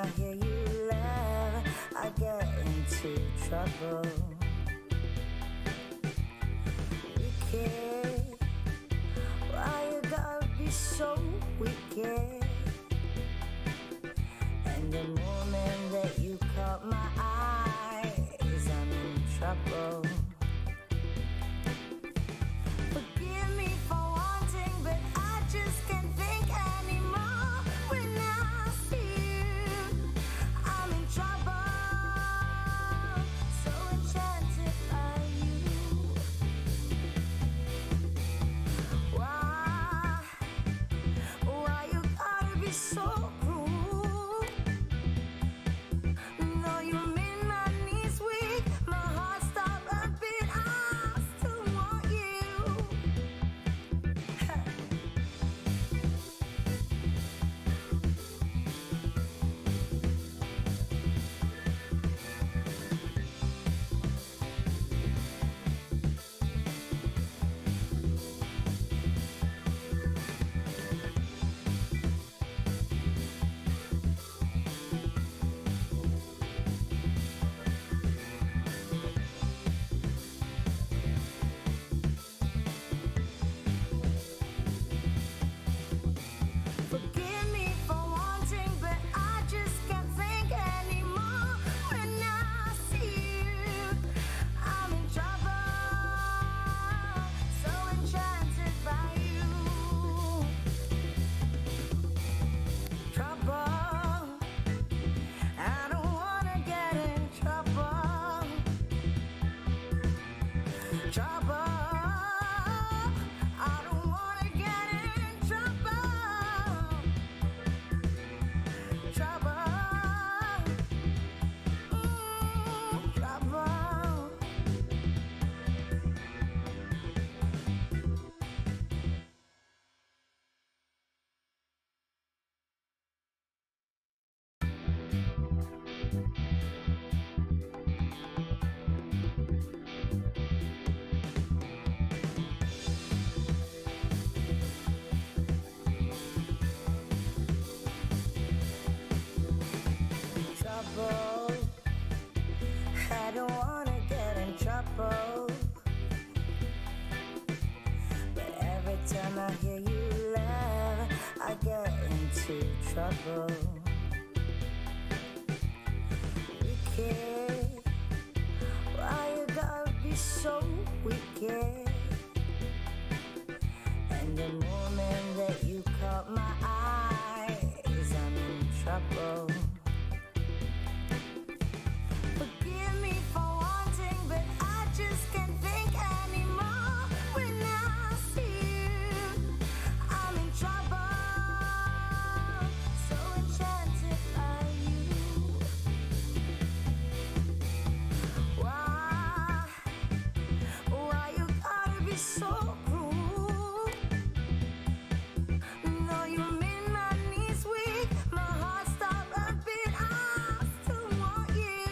I hear you laugh, I get into trouble. Wicked, why you gotta be so wicked? And the moment that you caught my eyes, I'm in trouble. Forgive me for wanting, but I just can't think anymore. When I see you, I'm in trouble. So enchanted by you. Why you gotta be so cruel? No, you made my knees weak, my heart stopped a beat. I still want you. Forgive me for wanting, but I just can't think anymore. When I see you, I'm in trouble. So enchanted by you. Trouble. I don't wanna get in trouble. Trouble. I don't wanna get in trouble. Trouble. Trouble. Trouble. I don't wanna get in trouble. But every time I hear you laugh, I get into trouble. Wicked, why you gotta be so wicked? And the moment that you caught my eyes, I'm in trouble. Forgive me for wanting, but I just can't think anymore. When I see you, I'm in trouble. So enchanted by you. Why you gotta be so cruel? No, you made my knees weak, my heart stopped a beat. I still want you.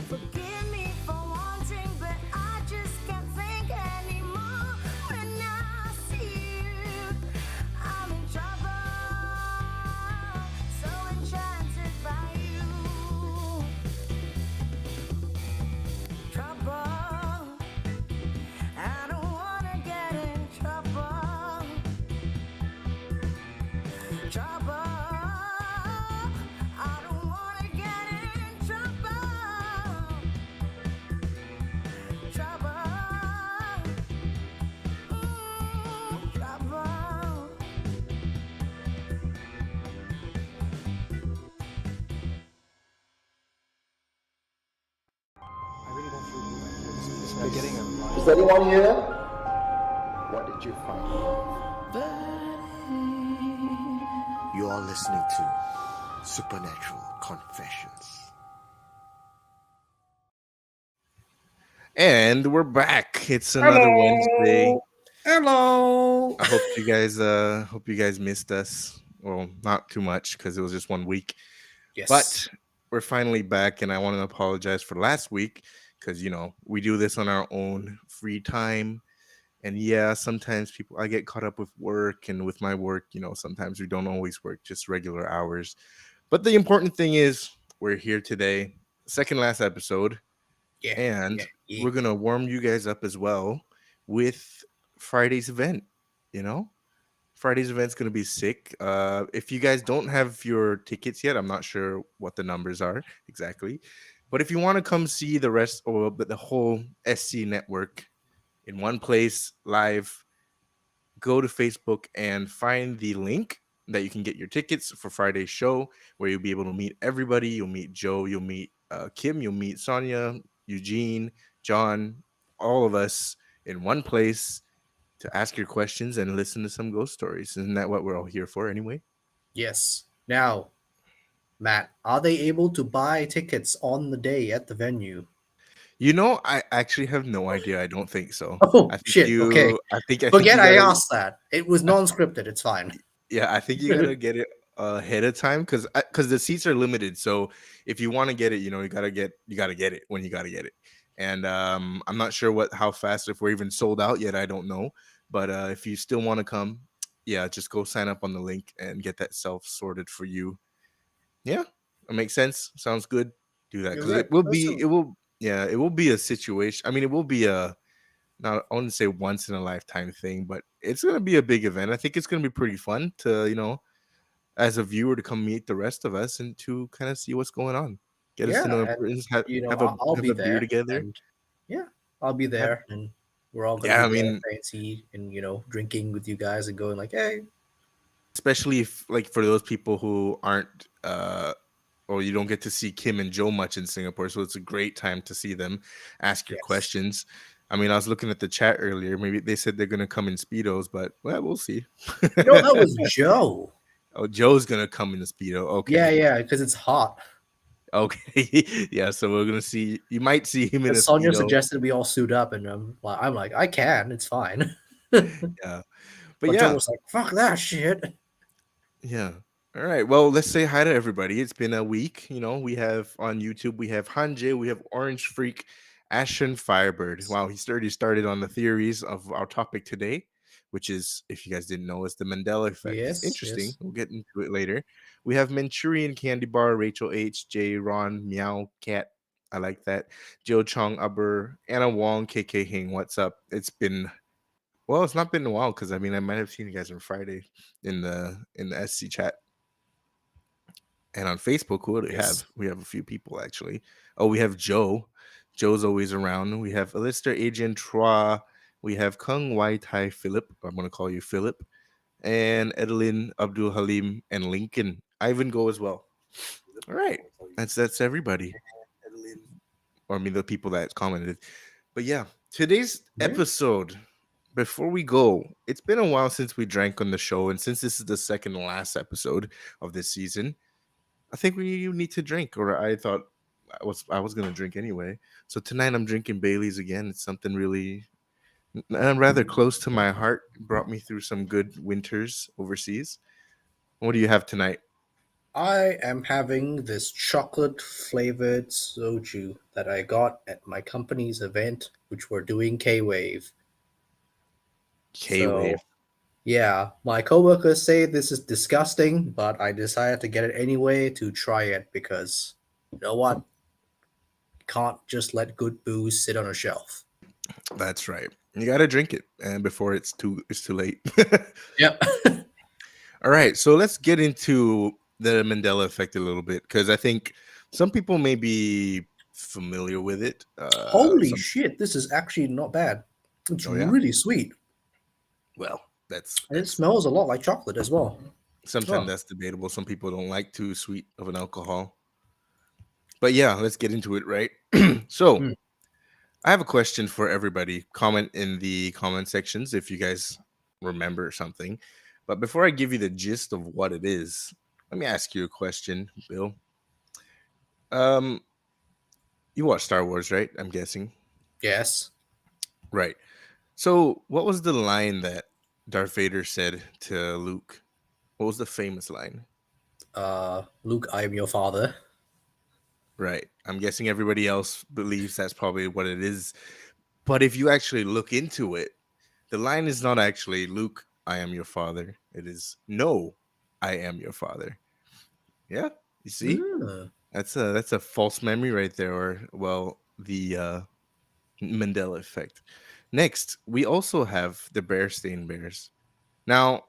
Forgive me for wanting, but I just can't think anymore. When I see you, I'm in trouble. So enchanted by you. Trouble. I don't wanna get in trouble. Trouble. I don't wanna get in trouble. Trouble. Trouble. I really don't feel good like this. We're getting a Is anyone here? What did you find? Burning You are listening to Supernatural Confessions. And we're back. It's another Wednesday. Hello. Hello. I hope you guys missed us. Well, not too much because it was just 1 week. Yes. But we're finally back, and I want to apologize for last week because we do this on our own free time. And yeah, sometimes I get caught up with work, and with my work, sometimes we don't always work just regular hours. But the important thing is we're here today, second last episode, Yeah. and Yeah. Yeah. we're gonna warm you guys up as well with Friday's event. You know, Friday's event's gonna be sick. If you guys don't have your tickets yet, I'm not sure what the numbers are exactly, but if you want to come see the rest or the whole SC network in one place live, go to Facebook and find the link that you can get your tickets for Friday's show, where you'll be able to meet everybody. You'll meet Joe, you'll meet Kim, you'll meet Sonia, Eugene, John, all of us in one place to ask your questions and listen to some ghost stories. Isn't that what we're all here for anyway? Yes. Now, Matt, are they able to buy tickets on the day at the venue? I actually have no idea. I don't think so. Oh shit. Okay. I think Forget you I gotta asked that. It was non-scripted. It's fine. Yeah, I think you gotta get it ahead of time because the seats are limited. So if you want to get it, you gotta get it when you gotta get it. And I'm not sure how fast, if we're even sold out yet. I don't know. But if you still want to come, yeah, just go sign up on the link and get that self sorted for you. Yeah, it makes sense. Sounds good. Do that You're because right. it will be Awesome. it will yeah it will be a situation. I mean, it will be a not I wouldn't say once in a lifetime thing, but it's gonna be a big event. I think it's gonna be pretty fun to as a viewer to come meet the rest of us and to kind of see what's going on, get us to Yeah, know and importance, have have a I'll have be a beer there, together. and yeah, I'll be Have there, and we're all gonna Yeah, be I there, mean, fancy, and drinking with you guys and going like, hey, especially if like for those people who aren't or you don't get to see Kim and Joe much in Singapore, so it's a great time to see them, ask your yes. questions. I mean, I was looking at the chat earlier. Maybe they said they're gonna come in speedos, but well, we'll see. That was Joe. Oh, Joe's gonna come in the speedo. Yeah, Okay, yeah, because it's hot. okay, yeah. So we're gonna see. You might see him in a Because Sonia speedo. suggested we all suit up, and I'm like, I can, it's fine. Yeah, but But Joe yeah, was like, fuck that shit. yeah. All right. Well, let's say hi to everybody. It's been a week. We have on YouTube, we have Hanje, we have Orange Freak, Ashen Firebird. Wow, he already started on the theories of our topic today, which is, if you guys didn't know, is the Mandela Effect. It's Yes, interesting. yes. We'll get into it later. We have Manchurian Candy Bar, Rachel H, J, Ron, Meow, Cat. I like that. Joe Chong, Aber, Anna Wong, KK Hing. What's up? It's not been a while because I mean I might have seen you guys on Friday in the SC chat. And on Facebook, who do we Yes. have? We have a few people actually. Oh, we have Joe. Joe's always around. We have Alistair Adrian Trois. We have Kung Wai Tai Philip. I'm gonna call you Philip. And Edeline Abdul Halim and Lincoln. Ivan go as well. All right. That's everybody. Or I mean the people that commented. But yeah, today's Yeah. episode. Before we go, it's been a while since we drank on the show, and since this is the second to last episode of this season, I think we need to drink, or I thought I was gonna drink anyway. So tonight I'm drinking Bailey's again. It's something really rather close to my heart. It brought me through some good winters overseas. What do you have tonight? I am having this chocolate flavored soju that I got at my company's event, which we're doing K Wave. K So, Wave. yeah, my coworkers say this is disgusting, but I decided to get it anyway to try it because you know what? Can't just let good booze sit on a shelf. That's right. You gotta drink it, and before it's too late. Yep. All right, so let's get into the Mandela Effect a little bit because I think some people may be familiar with it. Holy shit, this is actually not bad. It's Oh yeah. really sweet. Well, that's And it that's smells a lot like chocolate as well. sometimes Oh. that's debatable. Some people don't like too sweet of an alcohol. But yeah, let's get into it, right? So Mm. I have a question for everybody. Comment in the comment sections if you guys remember something. But before I give you the gist of what it is, let me ask you a question, Bill. Um, you watch Star Wars, right? I'm guessing. Yes. Right. So, what was the line that Darth Vader said to Luke? What was the famous line? Luke, I am your father. Right. I'm guessing everybody else believes that's probably what it is. But if you actually look into it, the line is not actually Luke, I am your father. It is no, I am your father. Yeah. You see? Hmm. That's a false memory right there, or well, the Mandela effect. Next, we also have the Bear-Stained Bears. Now,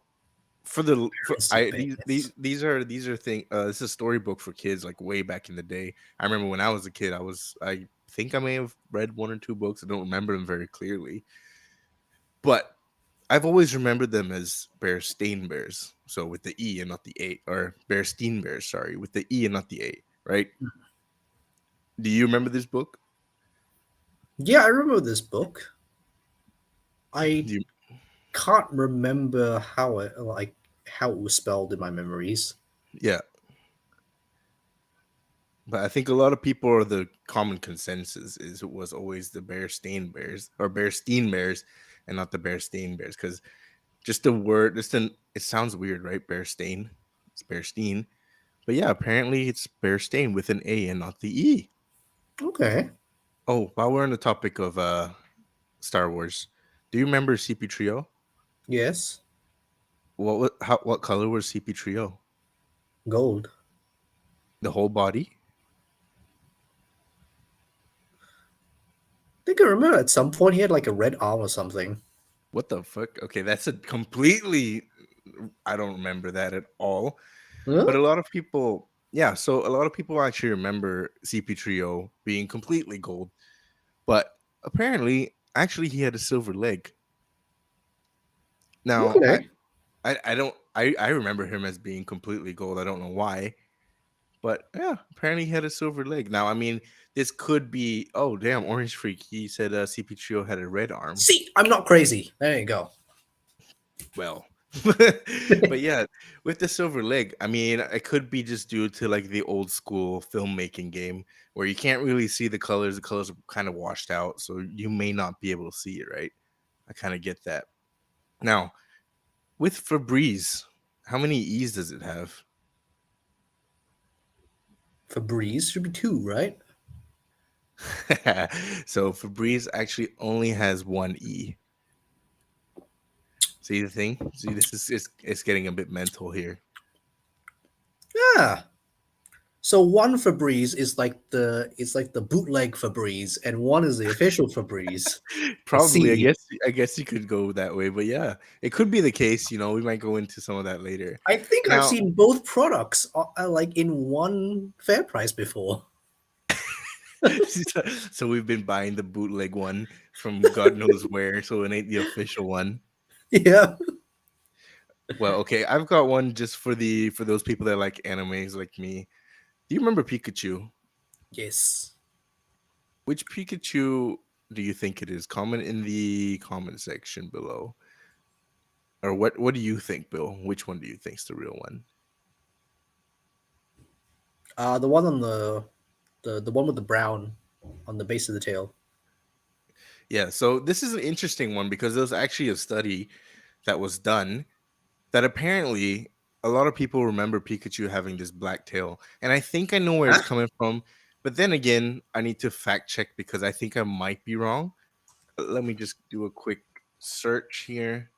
for Fancy I bears. these are thing this is a storybook for kids like way back in the day. I remember when I was a kid, I think I may have read one or two books. I don't remember them very clearly, but I've always remembered them as Bear-Stained Bears. So with the E and not the A, or Bear-Stein Bears, sorry, with the E and not the A, right? Do you remember this book? Yeah, I remember this book. I Do you, can't remember how it was spelled in my memories. yeah, but I think a lot of people are the common consensus is it was always the Bear-Stained Bears or Bear-Stein Bears and not the Bear-Stained Bears because just the word, it sounds weird, right? Bear-Stain, it's Bear-Stein, but yeah, apparently it's Bear-Stain with an A and not the E. Okay. Oh, while we're on the topic of Star Wars, do you remember CP Trio? Yes. What color was CP Trio? Gold. The whole body? I think I remember at some point he had like a red arm or something. What the fuck? Okay, that's a completely. I don't remember that at all. Huh? But a lot of people, yeah. So a lot of people actually remember CP Trio being completely gold, but apparently, actually, he had a silver leg. Now, Okay. I don't, I remember him as being completely gold. I don't know why, but yeah, apparently he had a silver leg. Now, I mean, this could be. Oh, damn, Orange Freak. He said CP Trio had a red arm. See, I'm not crazy. There you go. Well, but yeah, with the silver leg, I mean, it could be just due to like the old school filmmaking game where you can't really see the colors. The colors are kind of washed out, so you may not be able to see it, right? I kind of get that. Now, with Febreze, how many E's does it have? Febreze should be two, right? So Febreze actually only has one E. See the thing? See, this is it's getting a bit mental here. Yeah. So one Febreze is like the bootleg Febreze, and one is the official Febreze. The Probably, C. I guess you could go that way, but yeah, it could be the case. We might go into some of that later. I think I've Now, seen both products like in one fair price before. so we've been buying the bootleg one from God knows where, so it ain't the official one. Yeah. Well, okay, I've got one just for those people that like animes like me. Do you remember Pikachu? Yes. Which Pikachu do you think it is? Comment in the comment section below. Or what do you think, Bill? Which one do you think's the real one? The one on the one with the brown on the base of the tail. Yeah, so this is an interesting one because there was actually a study that was done that apparently a lot of people remember Pikachu having this black tail. And I think I know where it's Huh? coming from. But then again, I need to fact check because I think I might be wrong. Let me just do a quick search here.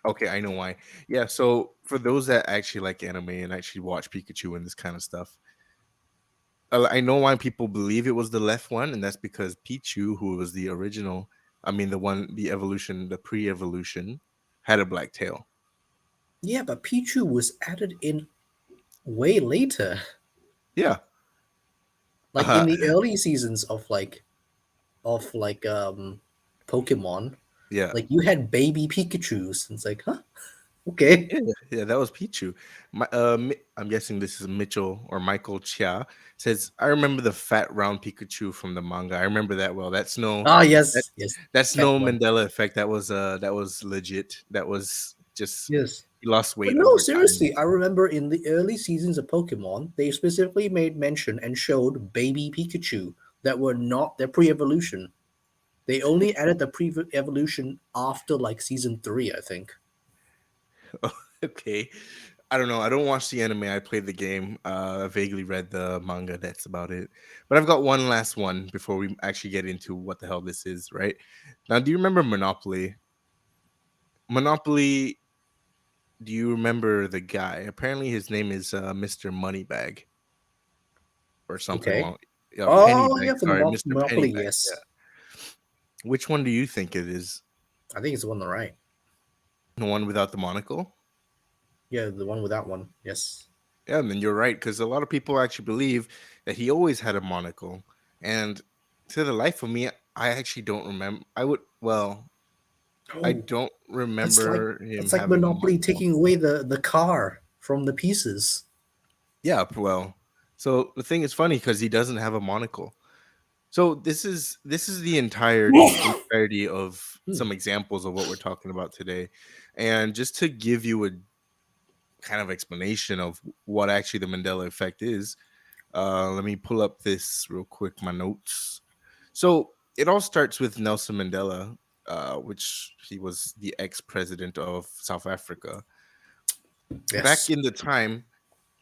Okay, I know why. Yeah, so for those that actually like anime and actually watch Pikachu and this kind of stuff, I know why people believe it was the left one, and that's because Pichu, who was the original, I mean the evolution, the pre-evolution, had a black tail. Yeah, but Pichu was added in way later. Yeah. Like in the early seasons of Pokemon, Yeah. like you had baby Pikachus. And it's like, huh? Okay. Yeah, that was Pichu. I'm guessing this is Mitchell or Michael Chia says, I remember the fat round Pikachu from the manga. I remember that well. Ah, That, yes, yes. that's Fat no one. Mandela effect. That was legit. That was just Yes. He lost But weight no, over time. seriously, I remember in the early seasons of Pokemon, they specifically made mention and showed baby Pikachu that were not their pre-evolution. They only added the pre-evolution after like season 3, I think. Okay. I don't know. I don't watch the anime. I played the game. I vaguely read the manga. That's about it. But I've got one last one before we actually get into what the hell this is, right? Now, do you remember Monopoly? Monopoly, do you remember the guy? Apparently his name is Mr. Moneybag or something Okay. along yeah, Oh Pennybag. yeah, for the Sorry, Mr. Monopoly, Pennybag. yes. Yeah. Which one do you think it is? I think it's the one on the right. The one without the monocle? Yeah, the one with that one. Yes. Yeah, and then you're right, because a lot of people actually believe that he always had a monocle. And to the life of me, I actually don't remember. I Oh, don't that's like remember him that's like having a Monopoly monocle. taking away the car from the pieces. Yeah, well, so the thing is funny because he doesn't have a monocle. So this is the entirety of Hmm. some examples of what we're talking about today. And just to give you a kind of explanation of what actually the Mandela effect is, let me pull up this real quick, my notes. So it all starts with Nelson Mandela, which he was the ex-president of South Africa. Back Yes. in the time,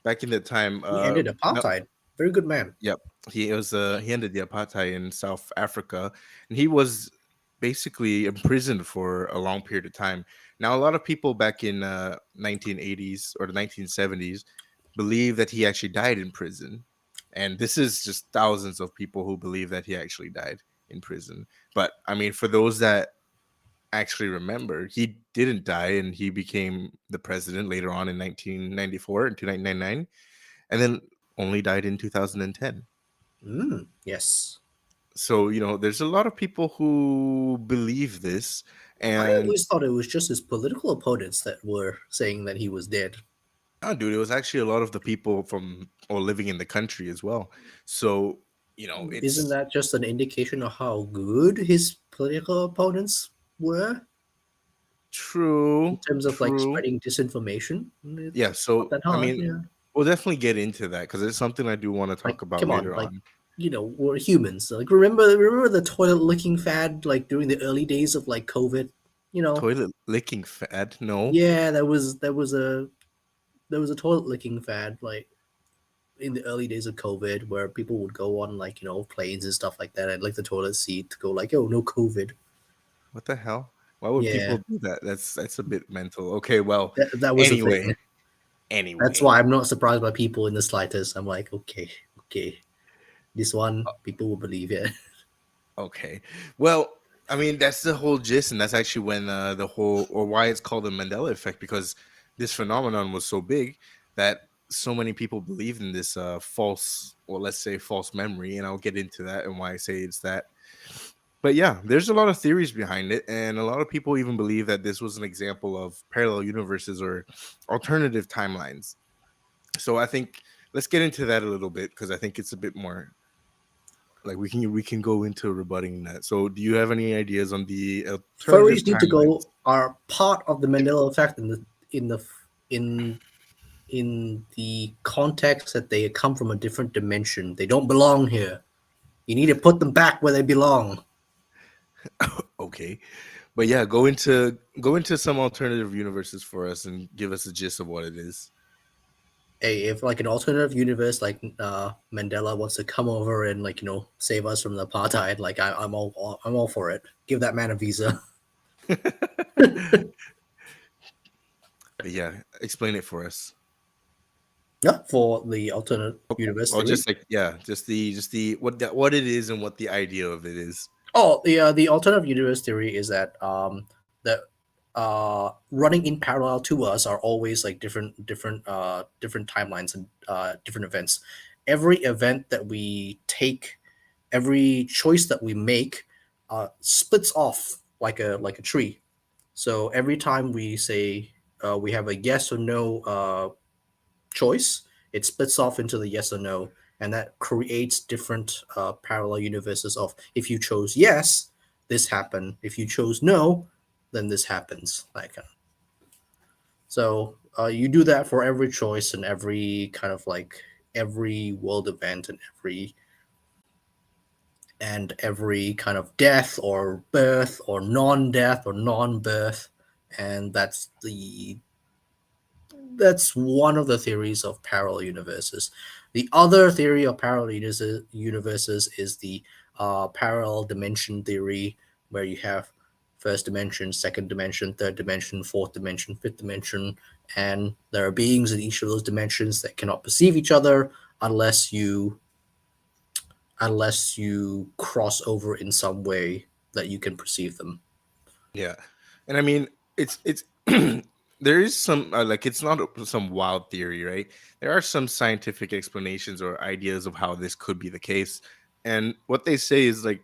back in the time, He ended no, apartheid. Very good man. yep, he ended the apartheid in South Africa, and he was basically imprisoned for a long period of time. Now, a lot of people back in 1980s or the 1970s believe that he actually died in prison, and this is just thousands of people who believe that he actually died in prison. But I mean, for those that actually remember, he didn't die, and he became the president later on in 1994 and 1999, and then only died in 2010. Yes. So, there's a lot of people who believe this. I And always thought it was just his political opponents that were saying that he was dead. oh, dude, it was actually a lot of the people from or living in the country as well. So, Isn't it's that just an indication of how good his political opponents were in true, terms of like true. spreading disinformation? Yeah. It's not So, that I hard. mean, Yeah. we'll definitely get into that because it's something I do want to Like, talk about come on, later like, on. we're humans. Like, remember the toilet licking fad, like during the early days of like COVID. You know, Toilet licking fad? No. yeah, there was a toilet licking fad, like in the early days of COVID, where people would go on like planes and stuff like that, and like the toilet seat to go like, "Oh, no COVID." What the hell? Why would Yeah, people do that? That's a bit mental. Okay, well, that was a anyway, thing. That's anyway. why I'm not surprised by people in the slightest. I'm like, okay, okay, this one people will believe it. Okay. Well, I mean, that's the whole gist, and that's actually when the whole, or why it's called the Mandela effect, because this phenomenon was so big that so many people believed in this false, or let's say false memory, and I'll get into that and why I say it's that. But yeah, there's a lot of theories behind it, and a lot of people even believe that this was an example of parallel universes or alternative timelines. So I think let's get into that a little bit because I think it's a bit more like we can go into rebutting that. So, do you have any ideas on the alternative Furries need to timelines? go are part of the Mandela effect in the in in the context that they come from a different dimension. They don't belong here. You need to put them back where they belong. Okay, but yeah, go into some alternative universes for us and give us a gist of what it is. Hey, if like an alternative universe, like Mandela wants to come over and like save us from the apartheid, like I'm all for it. Give that man a visa. But yeah, explain it for us. Yeah, for the alternate universe Or theory. just like yeah, just the what it is and what the idea of it is. Oh, the alternative universe theory is that running in parallel to us are always like different timelines and different events. Every event that we take, every choice that we make, splits off like a tree. So every time we say we have a yes or no choice, it splits off into the yes or no, and that creates different parallel universes of if you chose yes, this happened. If you chose no, then this happens. Like, So you do that for every choice and every kind of like every world event and every kind of death or birth or non-death or non-birth, and that's one of the theories of parallel universes. The other theory of parallel universes is the parallel dimension theory, where you have first dimension, second dimension, third dimension, fourth dimension, fifth dimension, and there are beings in each of those dimensions that cannot perceive each other unless you cross over in some way that you can perceive them. Yeah, and I mean, it's there is some like it's not some wild theory, right? There are some scientific explanations or ideas of how this could be the case, and what they say is like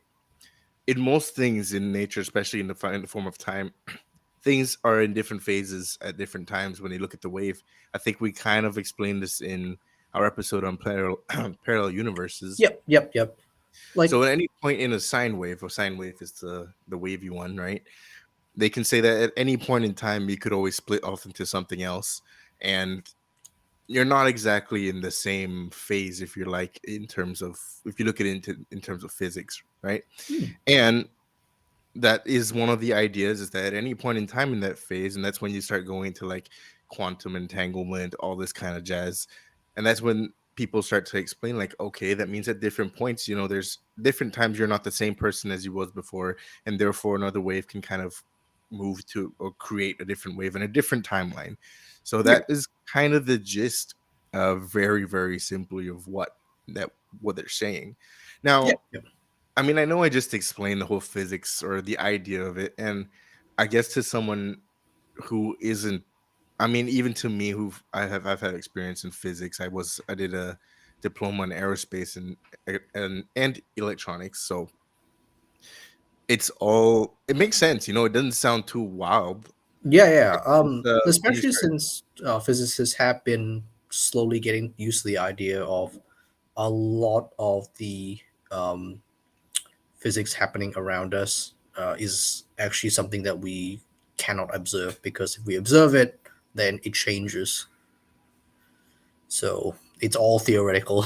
in most things in nature, especially in the form of time, things are in different phases at different times. When you look at the wave, I think we kind of explained this in our episode on parallel parallel universes. Yep. Like So at any point in a sine wave, or sine wave is the wavy one, right? They can say that at any point in time you could always split off into something else, and you're not exactly in the same phase if you're like in terms of, if you look at it in terms of physics, right? hmm, And that is one of the ideas, is that at any point in time in that phase, and that's when you start going to like quantum entanglement, all this kind of jazz, and that's when people start to explain like, okay, that means at different points, there's different times you're not the same person as you was before, and therefore another wave can kind of move to or create a different wave in a different timeline. So yeah, that is kind of the gist, very very simply, of what they're saying. yeah, Now, yeah. I mean, I know I just explained the whole physics or the idea of it, and I guess to someone who isn't, I mean, even to me, I've had experience in physics. I did a diploma in aerospace and electronics, so it makes sense. It doesn't sound too wild. Yeah. It's, when you Especially start, since physicists have been slowly getting used to the idea of a lot of the um, physics happening around us is actually something that we cannot observe, because if we observe it, then it changes. So it's all theoretical.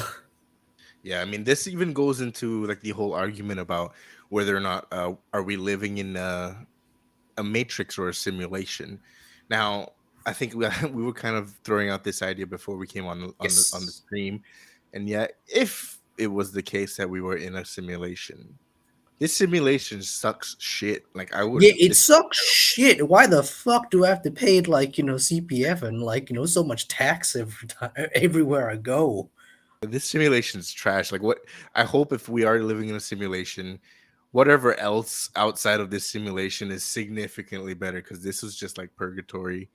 yeah, I mean, this even goes into like the whole argument about whether or not are we living in a matrix or a simulation. Now, I think we were kind of throwing out this idea before we came on the Yes. stream, and yet if it was the case that we were in a simulation, this simulation sucks shit. Like I would, Yeah, it it's sucks shit. Why the fuck do I have to pay like CPF and like so much tax every time everywhere I go? this simulation's trash. Like what I hope, if we are living in a simulation, whatever else outside of this simulation is significantly better, because this was just like purgatory.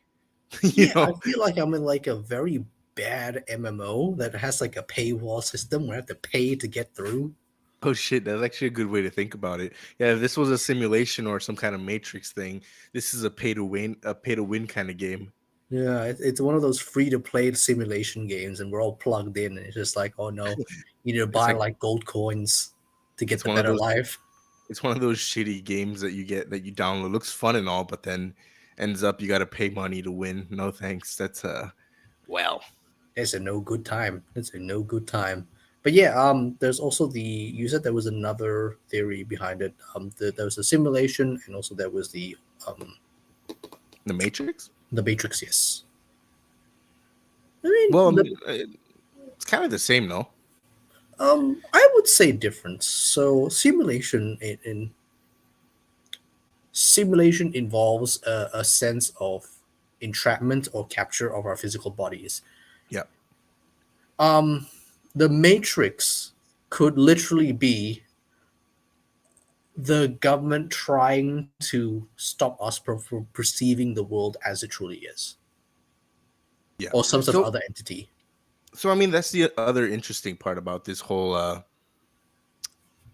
you Yeah, I know feel like I'm in like a very bad MMO that has like a paywall system where I have to pay to get through. Oh shit, that's actually a good way to think about it. Yeah, if this was a simulation or some kind of matrix thing, this is a pay to win kind of game. Yeah, it's one of those free to play simulation games, and we're all plugged in, and it's just like, oh no, you need to It's buy like like gold coins to get it's the one of better those life. it's one of those shitty games that you get, that you download. Looks fun and all, but then ends up you got to pay money to win. No thanks. That's well. It's a no good time. It's a no good time. But yeah, there's also you said there was another theory behind it. There was a simulation, and also there was um The Matrix? the Matrix. Yes, I Well, I mean mean, it's kind of the same, though. I would say difference. So simulation involves a sense of entrapment or capture of our physical bodies. Yeah. Um, the Matrix could literally be the government trying to stop us from perceiving the world as it truly is, Yeah. or some sort of So other entity. so I mean, that's the other interesting part about this whole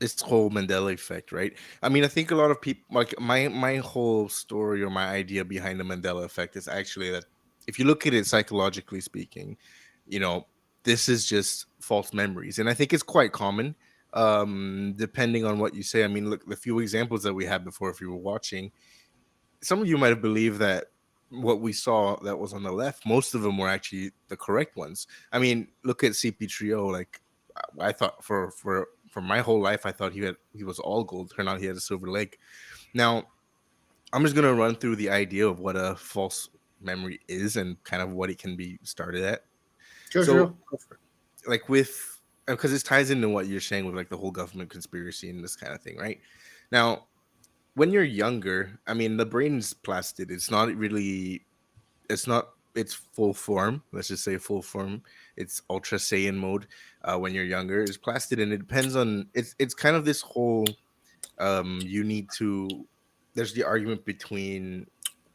Mandela effect, right? I mean, I think a lot of people, like my whole story or my idea behind the Mandela effect is actually that if you look at it psychologically speaking, you know, this is just false memories, and I think it's quite common. Depending on what you say, I mean, look, the few examples that we had before, if you were watching, some of you might have believed that. what we saw that was on the left, most of them were actually the correct ones. I mean, look at CP3O. Like, I thought for my whole life, I thought he was all gold. Turned out he had a silver leg. Now, I'm just gonna run through the idea of what a false memory is and kind of what it can be started at. Sure, So, sure. Go for it. like with because this ties into what you're saying with like the whole government conspiracy and this kind of thing, right? Now, when you're younger, I mean, the brain's plastic. It's not really. It's not its full form. Let's just say full form. It's Ultra Saiyan mode. When you're younger, is plastic, and it depends on. It's kind of this whole. You need to. There's the argument between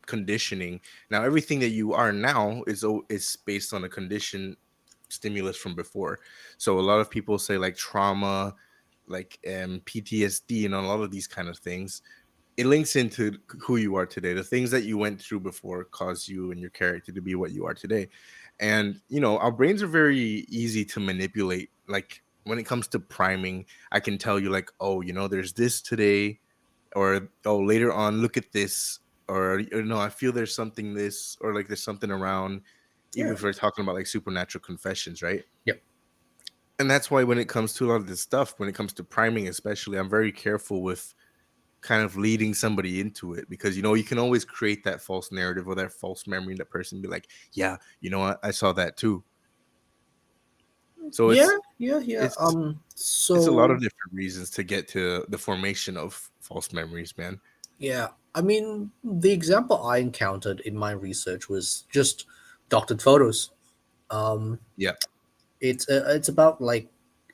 conditioning. Now, everything that you are now is based on a condition stimulus from before. So a lot of people say like trauma, like PTSD, and a lot of these kind of things. It links into who you are today. The things that you went through before cause you and your character to be what you are today. And our brains are very easy to manipulate. Like when it comes to priming, I can tell you like, oh, there's this today, or oh, later on, look at this, or I feel there's something this, or like there's something around. Even Yeah. if we're talking about like supernatural confessions, right? Yep. And that's why when it comes to a lot of this stuff, when it comes to priming especially, I'm very careful with kind of leading somebody into it, because you can always create that false narrative or that false memory in that person, be like, yeah, you know what, I saw that too. So Yeah, it's yeah, yeah. it's it's a lot So of different reasons to get to the formation of false memories, man. yeah, I mean, the example I encountered in my research was just doctored photos. Um, Yeah, it's about like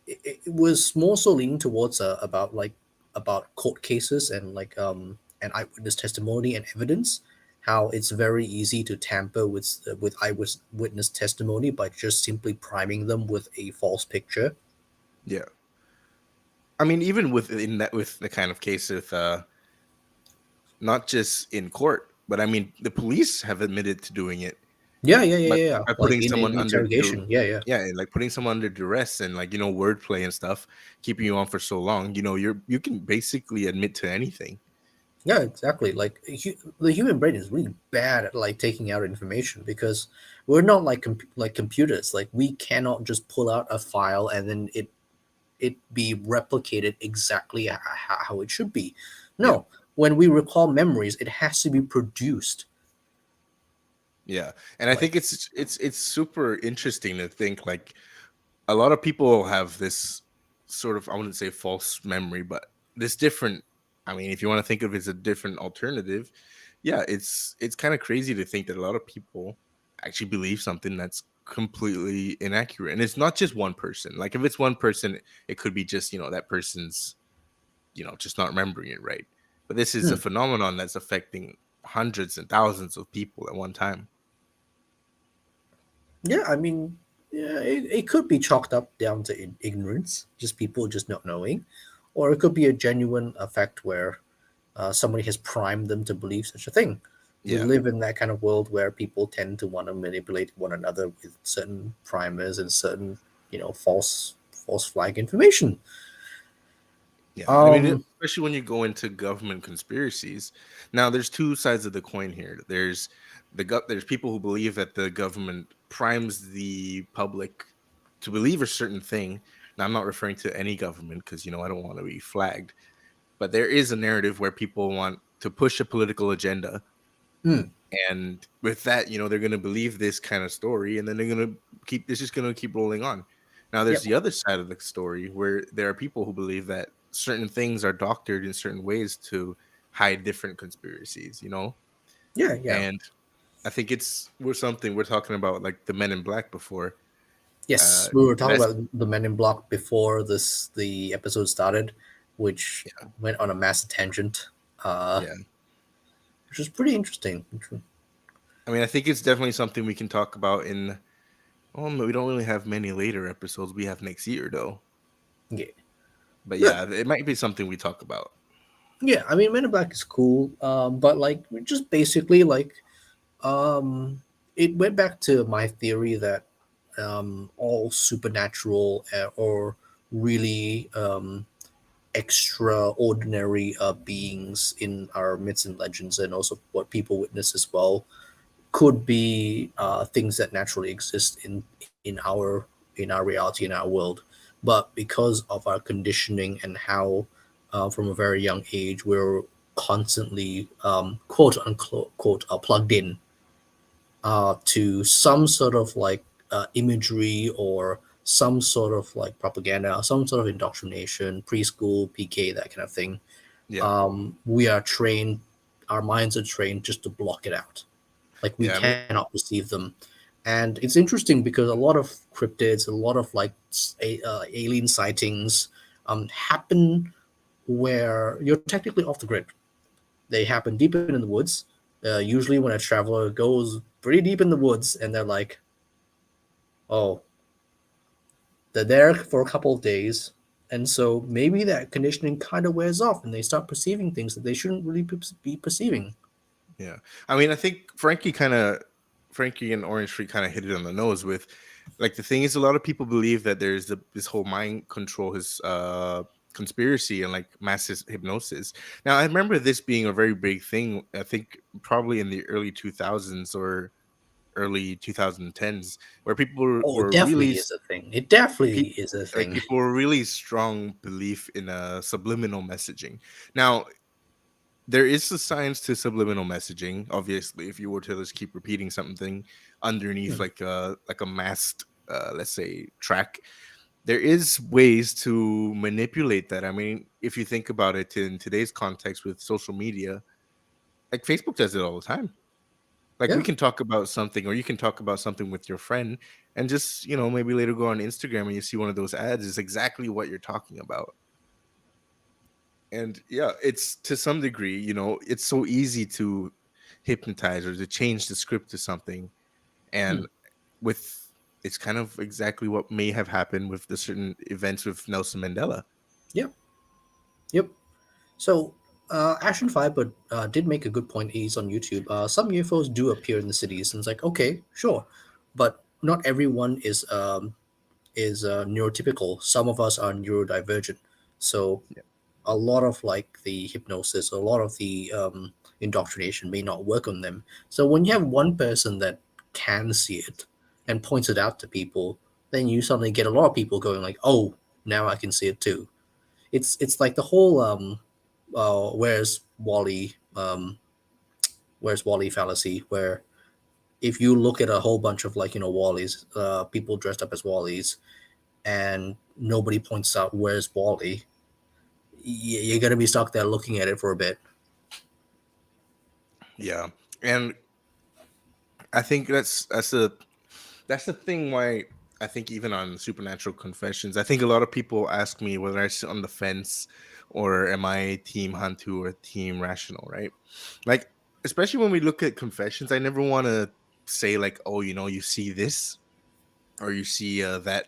it was more so leaning towards about court cases and and eyewitness testimony and evidence. How it's very easy to tamper with eyewitness testimony by just simply priming them with a false picture. yeah. I mean, even with the kind of case of not just in court, but I mean, the police have admitted to doing it, Yeah, yeah, yeah, but yeah, yeah. by Like putting in someone an under interrogation. Yeah, yeah. yeah, and like putting someone under duress and like wordplay and stuff, keeping you on for so long. You can basically admit to anything. Yeah, exactly. Like the human brain is really bad at like taking out information because we're not like like computers. Like we cannot just pull out a file and then it be replicated exactly how it should be. Yeah, No, when we recall memories, it has to be produced. yeah, and I Like think it's super interesting to think like a lot of people have this sort of, I wouldn't say false memory, but this different, I mean, if you want to think of it as a different alternative, yeah, it's kind of crazy to think that a lot of people actually believe something that's completely inaccurate. And it's not just one person. Like if it's one person, it could be just that person's just not remembering it right. But this is a hmm, phenomenon that's affecting hundreds and thousands of people at one time. yeah, I mean, yeah, it could be chalked up down to ignorance, just people just not knowing, or it could be a genuine effect where somebody has primed them to believe such a thing. We Yeah, live in that kind of world where people tend to want to manipulate one another with certain primers and certain, false flag information. yeah, and I mean, Um, especially when you go into government conspiracies. Now, there's two sides of the coin here. There's people who believe that the government primes the public to believe a certain thing. Now, I'm not referring to any government because I don't want to be flagged. But there is a narrative where people want to push a political agenda, hmm, and with that, they're going to believe this kind of story, and then they're going to keep. It's just going to keep rolling on. Now, there's yep, the other side of the story where there are people who believe that certain things are doctored in certain ways to hide different conspiracies. yeah, yeah. And I think we're talking about like the Men in Black before. Yes, we were talking That's about the Men in Block before the episode started, which yeah, went on a massive tangent, uh, yeah. which was pretty interesting. I mean, I think it's definitely something we can talk about in. Oh, no, we don't really have many later episodes. We have next year though. Yeah, But yeah, yeah, it might be something we talk about. yeah. I mean, Men in Black is cool, but like just basically like it went back to my theory that all supernatural or really extraordinary beings in our myths and legends, and also what people witness as well, could be things that naturally exist in our reality, in our world, but because of our conditioning and how from a very young age we're constantly quote unquote plugged in to some sort of like imagery or some sort of like propaganda, some sort of indoctrination, preschool, PK, that kind of thing. Yeah, We are trained, our minds are trained just to block it out. Like we yeah. I mean, cannot perceive them. And it's interesting because a lot of cryptids, a lot of like alien sightings happen where you're technically off the grid. They happen deep in the woods. Usually, when a traveler goes pretty deep in the woods and they're like, oh, they're there for a couple of days. And so maybe that conditioning kind of wears off and they start perceiving things that they shouldn't really be perceiving. yeah. I mean, I think Frankie and Orange Tree kind of hit it on the nose with, like, the thing is, a lot of people believe that there's this whole mind control, his conspiracy, and like mass hypnosis. Now, I remember this being a very big thing. I think probably in the early 2000s or early 2010s, where people Oh, it were definitely really is a thing. It definitely pe- is a like, thing. people were really strong belief in subliminal messaging. Now, there is a science to subliminal messaging. Obviously, if you were to just keep repeating something underneath Hmm. like a masked, let's say, track, there is ways to manipulate that. I mean, if you think about it in today's context with social media, like Facebook does it all the time. Like, we Yeah. can talk about something, or you can talk about something with your friend, and just, maybe later go on Instagram and you see one of those ads is exactly what you're talking about. And yeah, it's to some degree, it's so easy to hypnotize or to change the script to something. Hmm. And with it's kind of exactly what may have happened with the certain events with Nelson Mandela. Yep. Yep. So, Action Fiber did make a good point. He's on YouTube. Some UFOs do appear in the cities, and it's like, okay, sure, but not everyone is neurotypical. Some of us are neurodivergent. So Yeah. a lot of like the hypnosis, a lot of the indoctrination may not work on them. So when you have one person that can see it and points it out to people, then you suddenly get a lot of people going like, "Oh, now I can see it too." It's like the whole where's Wally where's Wally fallacy, where if you look at a whole bunch of like Wallies, people dressed up as Wallies, and nobody points out where's Wally, you're gonna be stuck there looking at it for a bit. Yeah. And I think that's the thing why I think even on Supernatural Confessions, I think a lot of people ask me whether I sit on the fence or am I team Hantu or team Rational, right? Like, especially when we look at confessions, I never want to say like, oh, you see this, or you see that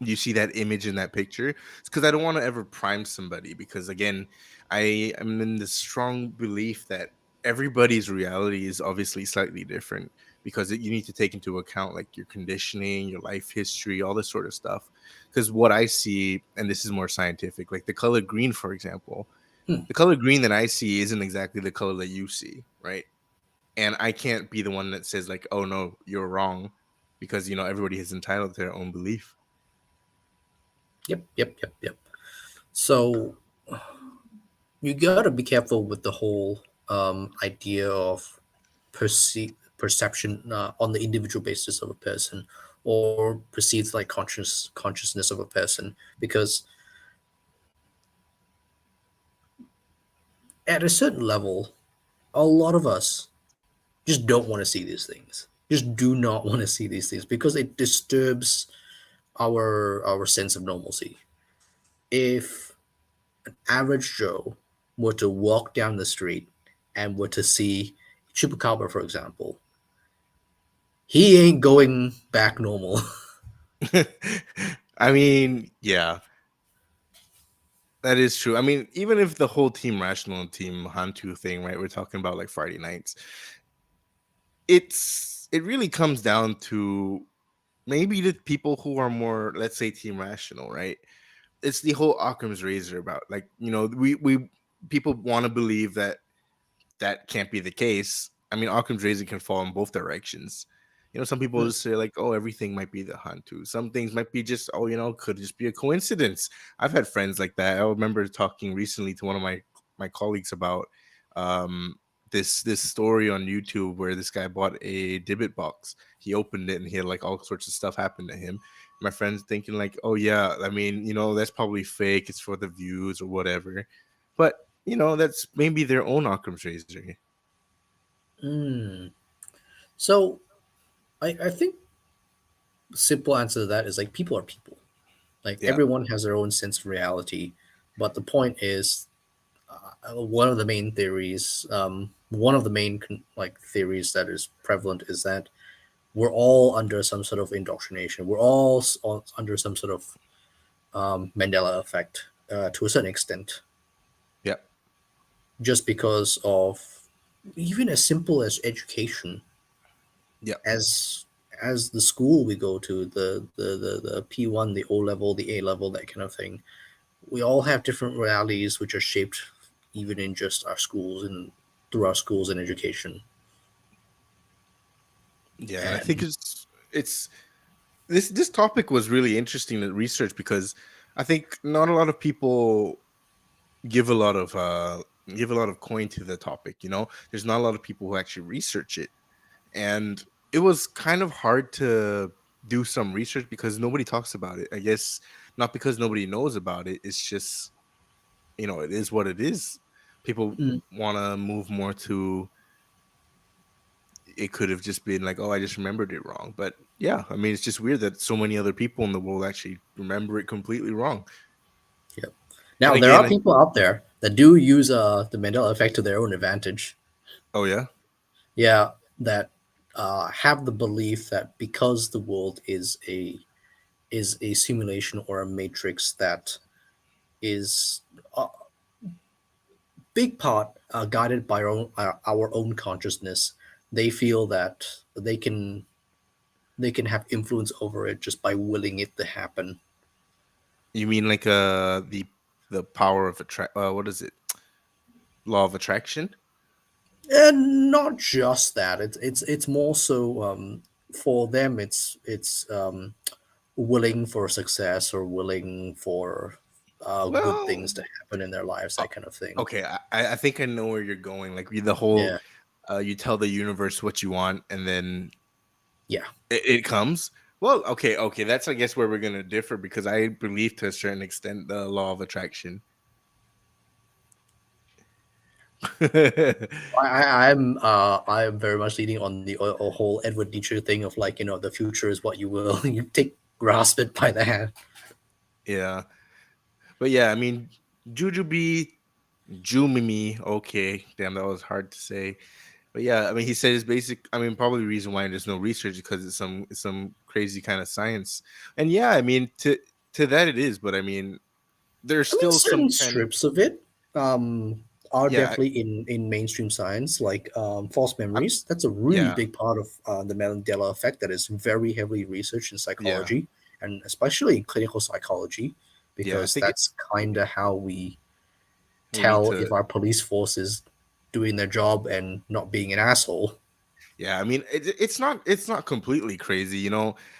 image in that picture. It's because I don't want to ever prime somebody, because again, I am in this strong belief that everybody's reality is obviously slightly different, because you need to take into account like your conditioning, your life history, all this sort of stuff. Because what I see, and this is more scientific, like the color green, for example, Hmm. the color green that I see isn't exactly the color that you see, right? And I can't be the one that says like, oh no, you're wrong, because everybody is entitled to their own belief. Yep, yep, yep, yep. So you gotta be careful with the whole idea of perception on the individual basis of a person, or perceived like consciousness of a person, because at a certain level, a lot of us just don't want to see these things. Just do not want to see these things because it disturbs our sense of normalcy. If an average Joe were to walk down the street and were to see Chupacabra, for example, he ain't going back normal. I mean, yeah, that is true. I mean, even if the whole Team Rational and Team Hantu thing, right? We're talking about like Friday nights. It really comes down to maybe the people who are more, let's say, Team Rational, right? It's the whole Occam's razor about, like, we people want to believe that that can't be the case, I mean, Occam's razor can fall in both directions. Some people Mm, just say like, "Oh, everything might be the hunt too." Some things might be just, "Oh, could just be a coincidence." I've had friends like that. I remember talking recently to one of my colleagues about um this story on YouTube where this guy bought a Dibbit box. He opened it and he had like all sorts of stuff happen to him. My friends thinking like, "Oh yeah, I mean, that's probably fake. It's for the views or whatever." But that's maybe their own Occam's razor. mm. So I think the simple answer to that is like people are people. Like Yeah. everyone has their own sense of reality, but the point is, one of the main theories, one of the main like theories that is prevalent is that we're all under some sort of indoctrination. We're all under some sort of Mandela effect to a certain extent, Yeah. just because of even as simple as education, Yeah. as the school we go to, the P1, the O level, the A level, that kind of thing. We all have different realities which are shaped even in just our schools and through our schools and education. Yeah, and I think And it's this topic was really interesting to research because I think not a lot of people give a lot of coin to the topic. There's not a lot of people who actually research it, and it was kind of hard to do some research because nobody talks about it. I guess not because nobody knows about it. It's just it is what it is. People mm, want to move more to it could have just been like, oh, I just remembered it wrong. But yeah, I mean, it's just weird that so many other people in the world actually remember it completely wrong. yeah. And Now there again, are people out there that do use the Mandela effect to their own advantage. oh yeah, Yeah, that have the belief that because the world is a simulation or a matrix that is a big part guided by our own consciousness, they feel that they can they can have influence over it just by willing it to happen. you mean like the power of attract? What is it? Law of attraction? And not just that, it's more so for them it's willing for success or willing for good Well, things to happen in their lives, uh, that kind of thing. okay, I think I know where you're going. Like the whole, Yeah, you tell the universe what you want, and then yeah. it comes. Well, okay, that's I guess where we're gonna differ because I believe to a certain extent the law of attraction. I am very much leaning on the whole Edward Nietzsche thing of like, the future is what you will you take grasp it by the hand. Yeah. But yeah, I mean, Jujubee, Jumimi, okay. Damn, that was hard to say. But yeah, I mean, he said his basic. I mean, probably the reason why there's no research because it's some crazy kind of science. And yeah, I mean, to that it is. But I mean, there's I mean, still some certain kind of strips of it are yeah, definitely in mainstream science, like false I, memories. That's a really yeah, big part of the Mandela effect that is very heavily researched in yeah, psychology, and especially in clinical psychology, yeah. I because think it, that's kind of how we we need tell to. if our police force is doing their job and not being an asshole. Yeah, I mean, it's not completely crazy,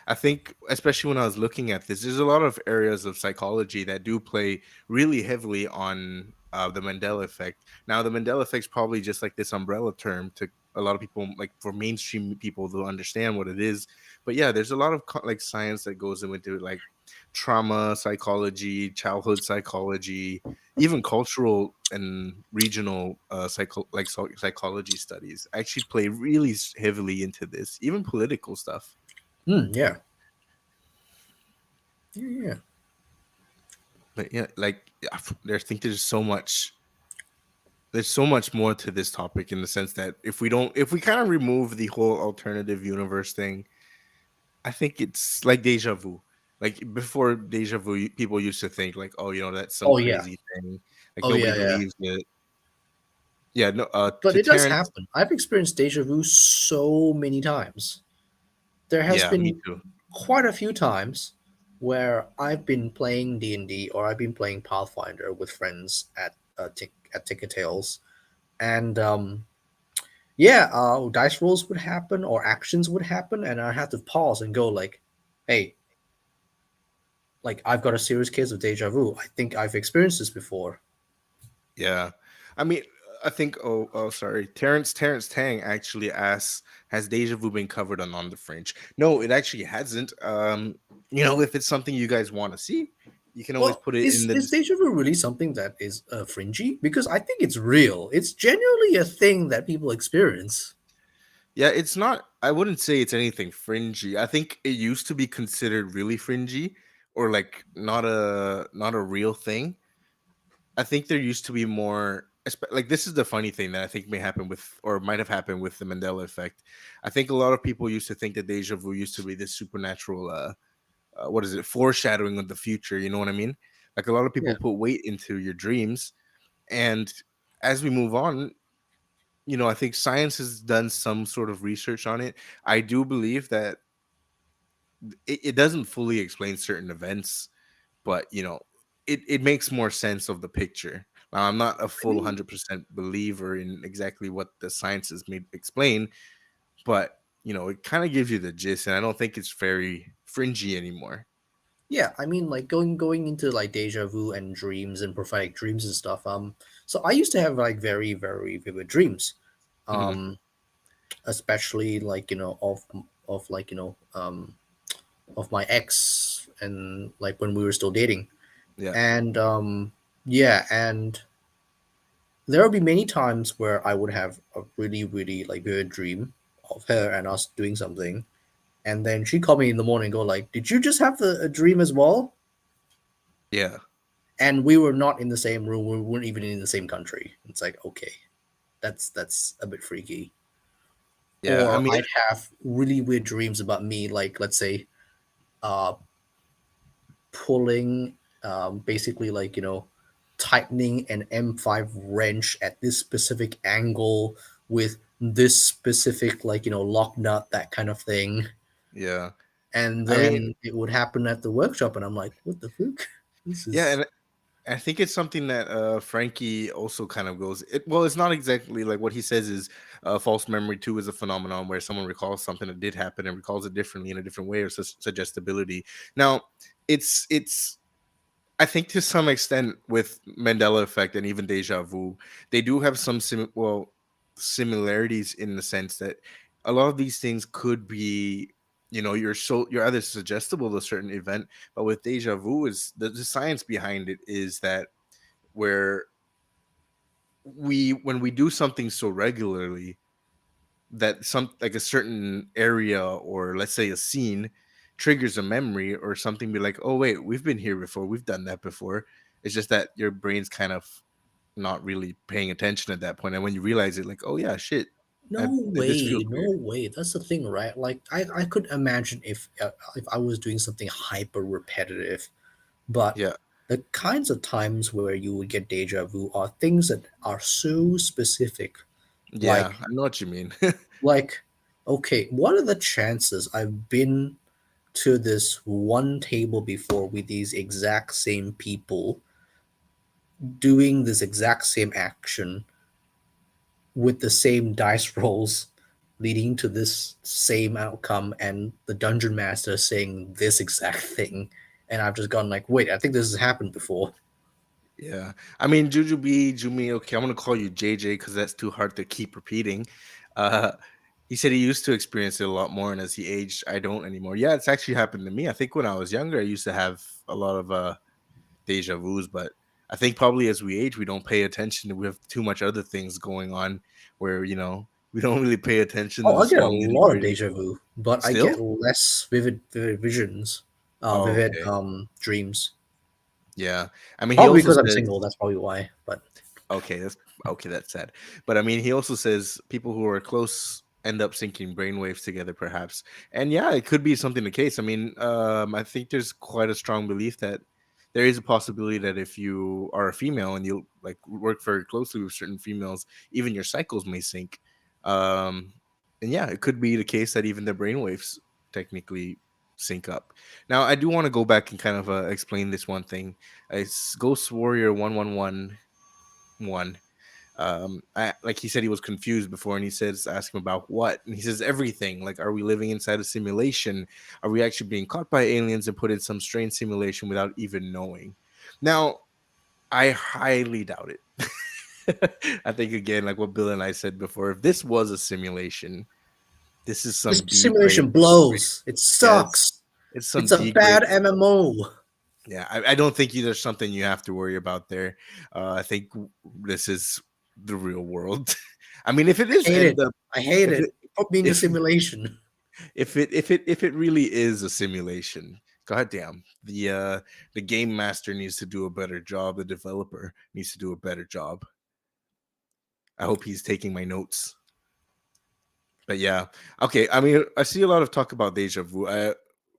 I think, especially when I was looking at this, there's a lot of areas of psychology that do play really heavily on the Mandela effect. Now, the Mandela effect's probably just like this umbrella term to a lot of people, like for mainstream people to understand what it is. But yeah, there's a lot of like science that goes into it, like trauma psychology, childhood psychology, even cultural and regional psychology studies actually play really heavily into this, even political stuff. Yeah, yeah. But yeah, like I think there's so much more to this topic in the sense that if we kind of remove the whole alternative universe thing, I think it's like deja vu. Like before deja vu, people used to think like, oh, that's some Oh yeah, crazy thing, like oh nobody yeah, yeah. believes it. Yeah, no, But to it does Terrence. happen. I've experienced deja vu so many times. There has Yeah, me been too. quite a few times where I've been playing D&D or I've been playing Pathfinder with friends at Ticket Tales, and yeah, dice rolls would happen or actions would happen, and I had to pause and go like, "Hey, like I've got a serious case of deja vu. I think I've experienced this before." Yeah. I mean, I think sorry. Terrence Tang actually asks, has Deja Vu been covered on The Fringe? No, it actually hasn't. If it's something you guys want to see, you can always Well, put it in the is deja vu really something that is fringy? Because I think it's real. It's genuinely a thing that people experience. Yeah, it's not, I wouldn't say it's anything fringy. I think it used to be considered really fringy, or like not a real thing. I think there used to be more like, this is the funny thing that I think may happen with, or might have happened with, the Mandela effect. I think a lot of people used to think that deja vu used to be this supernatural what is it, foreshadowing of the future, you know what I mean? Like, a lot of Yeah. people put weight into your dreams, and as we move on, I think science has done some sort of research on it. I do believe that it doesn't fully explain certain events, but it makes more sense of the picture. Now, I'm not a I full mean, 100% believer in exactly what the science has made explain, but it kind of gives you the gist, and I don't think it's very fringy anymore. yeah, I mean, like going into like deja vu and dreams and prophetic dreams and stuff. So I used to have like very vivid dreams, Hmm. um, especially like of like of my ex and like when we were still dating, Yeah, and yeah, and there would be many times where I would have a really like vivid dream of her and us doing something, and then she called me in the morning and go like, "Did you just have a dream as well?" yeah, And we were not in the same room. We weren't even in the same country. It's like, okay, that's a bit freaky. yeah. I Or mean, I'd have really weird dreams about me, like let's say, uh, pulling, basically like tightening an M5 wrench at this specific angle with this specific like lock nut, that kind of thing. yeah. And I mean, then it would happen at the workshop, and I'm like, what the fuck? This yeah, is and I think it's something that Frankie also kind of goes. Well, it's not exactly like what he says is false memory too is a phenomenon where someone recalls something that did happen and recalls it differently in a different way, or suggestibility. Now, it's I think to some extent with Mandela effect and even deja vu, they do have some similarities in the sense that a lot of these things could be, you're either suggestible to a certain event, but with deja vu is the science behind it is that where when we do something so regularly that some like a certain area, or let's say a scene, triggers a memory or something, be like, oh wait, we've been here before, we've done that before. It's just that your brain's kind of not really paying attention at that point, and when you realize it, like, oh yeah, shit, this feels weird. no way. That's the thing, right? Like I could imagine if I was doing something hyper repetitive, but Yeah, the kinds of times where you would get deja vu are things that are so specific. yeah, Like I know what you mean. like okay, what are the chances I've been to this one table before with these exact same people doing this exact same action with the same dice rolls leading to this same outcome, and the dungeon master saying this exact thing, and I've just gone like, wait, I think this has happened before. Yeah, I mean, Jujubee Jumi. Okay, I'm gonna call you JJ because that's too hard to keep repeating. Uh, he said he used to experience it a lot more, and as he aged, I don't anymore. Yeah, it's actually happened to me. I think when I was younger, I used to have a lot of deja vu's, but I think probably as we age, we don't pay attention. We have too much other things going on, where we don't really pay attention to Oh, the I get a small nitty lot of gritty. deja vu, but I get Still? less vivid visions, Oh, vivid okay. dreams. Yeah. I mean, he Probably also because I'm says, single. That's probably why. But okay, that's sad. But I mean, he also says people who are close end up syncing brainwaves together, perhaps. And yeah, it could be something the case. I mean, I think there's quite a strong belief that there is a possibility that if you are a female and you like work very closely with certain females, even your cycles may sync. Um, and yeah, it could be the case that even the brainwaves technically sync up. Now, I do want to go back and kind of explain this one thing. It's Ghost Warrior 1111. Like he said, he was confused before, and he says, ask him about what, and he says everything. Like, are we living inside a simulation? Are we actually being caught by aliens and put in some strange simulation without even knowing? Now, I highly doubt it. I think again, like what Bill and I said before, if this was a simulation, this is This some B grade. simulation blows. It Yeah, sucks. it's It's some a D grade. bad MMO. Yeah, I don't think there's something you have to worry about there. I think this is the real world. I mean, if it is, Hate and it. I hate if it. it Put me in a if simulation. if it really is a simulation, goddamn, the game master needs to do a better job. The developer needs to do a better job. I hope he's taking my notes. But yeah, okay. I mean, I see a lot of talk about deja vu.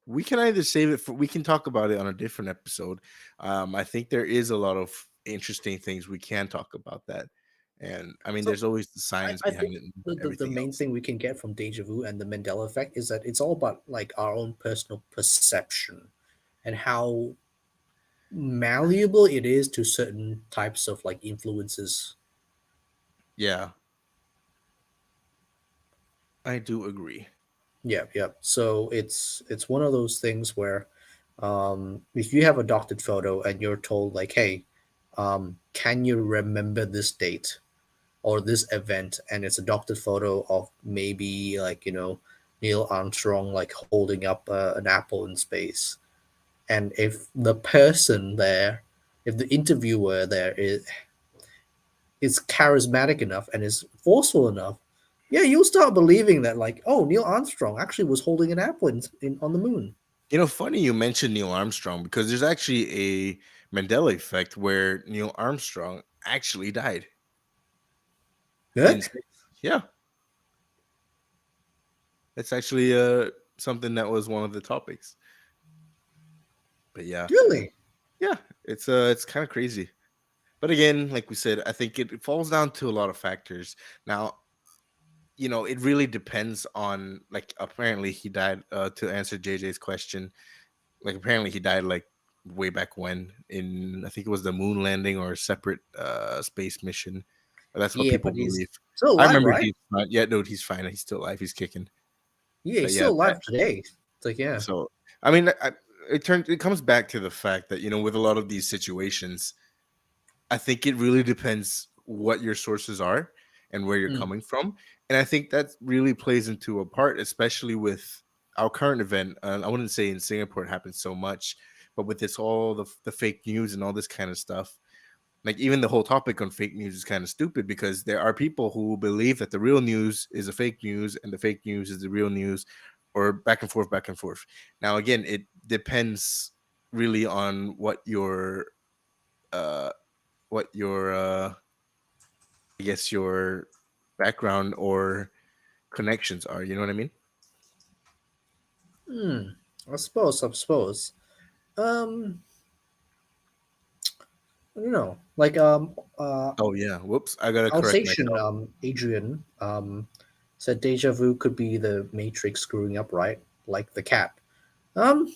We can either save it for, we can talk about it on a different episode. I think there is a lot of interesting things we can talk about that, and I mean, So there's always the science I think behind it and the everything main else. thing we can get from deja vu and the Mandela effect is that it's all about like our own personal perception and how malleable it is to certain types of like influences. Yeah, I do agree. Yeah, yeah. So it's one of those things where if you have a doctored photo and you're told like, hey, can you remember this date or this event? And it's a doctored photo of maybe like, Neil Armstrong like holding up an apple in space. And if the person there, if the interviewer there is charismatic enough and is forceful enough, yeah, you'll start believing that like, oh, Neil Armstrong actually was holding an apple on the moon. Funny you mentioned Neil Armstrong because there's actually a Mandela effect where Neil Armstrong actually died in Good? space. Yeah, it's actually something that was one of the topics. But yeah, Really? yeah, it's kind of crazy. But again, like we said, I think it falls down to a lot of factors. Now, it really depends on, like, apparently he died, to answer JJ's question. Like, apparently he died like way back when, in, I think it was the moon landing or a separate space mission. That's what Yeah, people but he's believe. still I alive, remember right? he's fine. Yeah, dude, he's fine. He's still alive. He's kicking. Yeah, But he's yeah, still alive today. It's like, yeah. so I mean, it comes back to the fact that, with a lot of these situations, I think it really depends what your sources are and where you're Mm. coming from. And I think that really plays into a part, especially with our current event. I wouldn't say in Singapore it happens so much, but with this, all the fake news and all this kind of stuff, like even the whole topic on fake news is kind of stupid because there are people who believe that the real news is a fake news and the fake news is the real news, or back and forth, back and forth. Now, again, it depends really on uh, what your I guess your background or connections are. You know what I mean? Hmm. I suppose. Um, I don't know. Like Oh yeah. Whoops. I gotta correct Alsatian myself. Adrian said deja vu could be the Matrix screwing up, right? Like the cat. Um,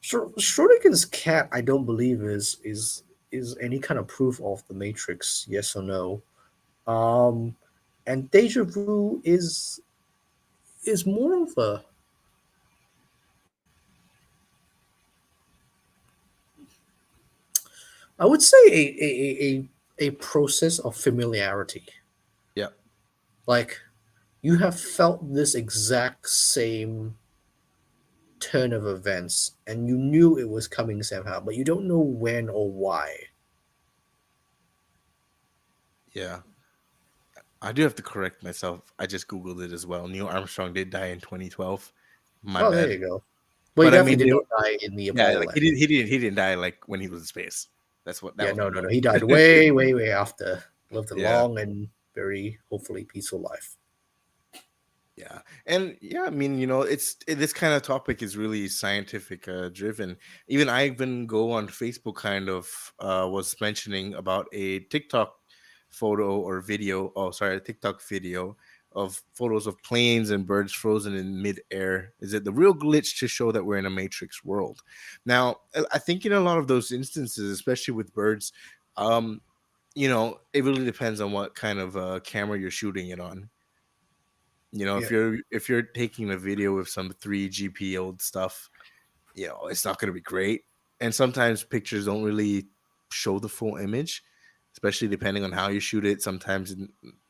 Schrodinger's cat, I don't believe is any kind of proof of the Matrix, yes or no. Um, and deja vu is more of a, I would say a process of familiarity. Yeah. Like you have felt this exact same turn of events and you knew it was coming somehow, but you don't know when or why. Yeah. I do have to correct myself. I just googled it as well. Neil Armstrong did die in 2012. My Oh, there bad. you go. Well, he But I definitely mean, did not die in the yeah, Apollo like landing. he didn't die like when he was in space. That Yeah, was no, my no, no. point. He died way, way, way after. Lived a Yeah. long and very, hopefully, peaceful life. Yeah, and yeah, I mean, this kind of topic is really scientific driven. Even I even go on Facebook, kind of was mentioning about a TikTok photo or video. Oh, sorry, a TikTok video of photos of planes and birds frozen in midair. Is it the real glitch to show that we're in a matrix world? Now, I think in a lot of those instances, especially with birds, um, it really depends on what kind of camera you're shooting it on. Yeah. If you're taking a video with some 3GP old stuff, it's not going to be great. And sometimes pictures don't really show the full image, especially depending on how you shoot it. Sometimes,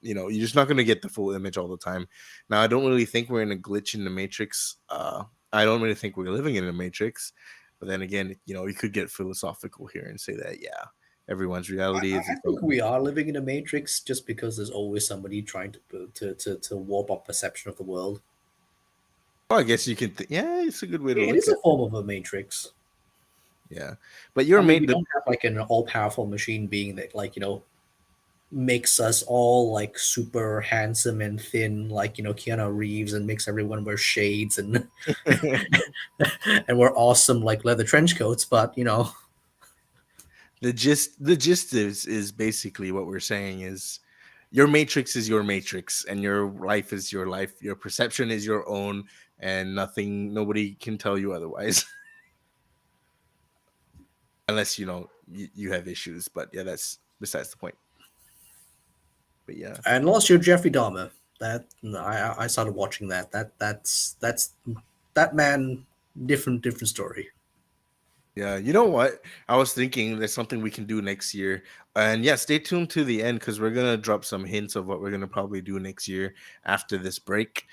you're just not going to get the full image all the time. Now, I don't really think we're in a glitch in the matrix. I don't really think we're living in a matrix. But then again, you could get philosophical here and say that, yeah, everyone's reality is I its think own. we are living in a matrix just because there's always somebody trying to warp our perception of the world. Well, I guess you can, yeah, it's a good way to It look is at a it. form of a matrix. Yeah. But you're I mean, we made the, don't have like an all-powerful machine being that makes us all like super handsome and thin, like Keanu Reeves, and makes everyone wear shades and and wear awesome like leather trench coats. But the gist is basically what we're saying is your matrix is your matrix and your life is your life, your perception is your own, and nobody can tell you otherwise. Unless you have issues, but yeah, that's besides the point. But yeah. and unless you're Jeffrey Dahmer, that I started watching that. That's that man. Different story. Yeah, you know what? I was thinking there's something we can do next year. And yeah, stay tuned to the end because we're gonna drop some hints of what we're gonna probably do next year after this break.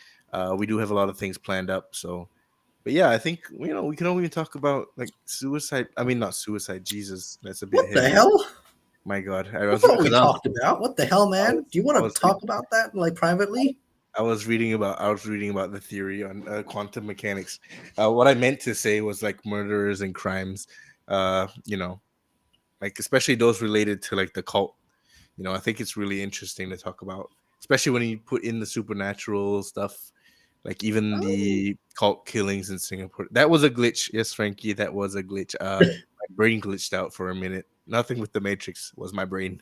We do have a lot of things planned up, so but yeah, I think we can only talk about like suicide. I mean, not suicide. Jesus, that's a bit What the heavy. hell? My God, I That's was not what we because talked about. What the hell, I man? was Do you I want was to re- talk about that like privately? I was reading about the theory on quantum mechanics. What I meant to say was like murderers and crimes. Uh, you know, like especially those related to like the cult. I think it's really interesting to talk about, especially when you put in the supernatural stuff, like even Oh, the cult killings in Singapore. That was a glitch. Yes, Frankie, that was a glitch. My brain glitched out for a minute. Nothing with the Matrix was my brain.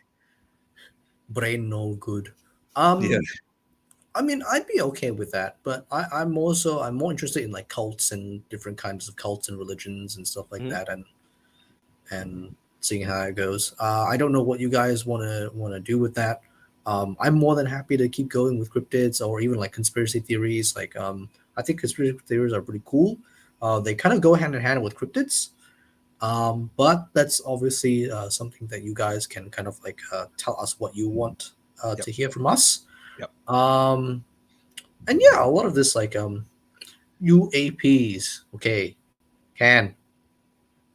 brain no good. Yeah. Um, I mean, I'd be okay with that, but I'm more interested in like cults and different kinds of cults and religions and stuff like Mhm. that, and seeing how it goes. I don't know what you guys want to do with that. I'm more than happy to keep going with cryptids or even like conspiracy theories. I think conspiracy theories are pretty cool. They kind of go hand in hand with cryptids. But that's obviously something that you guys can kind of like tell us what you want Yep. to hear from us. Yep. Um, and yeah, a lot of this like UAPs. Okay, can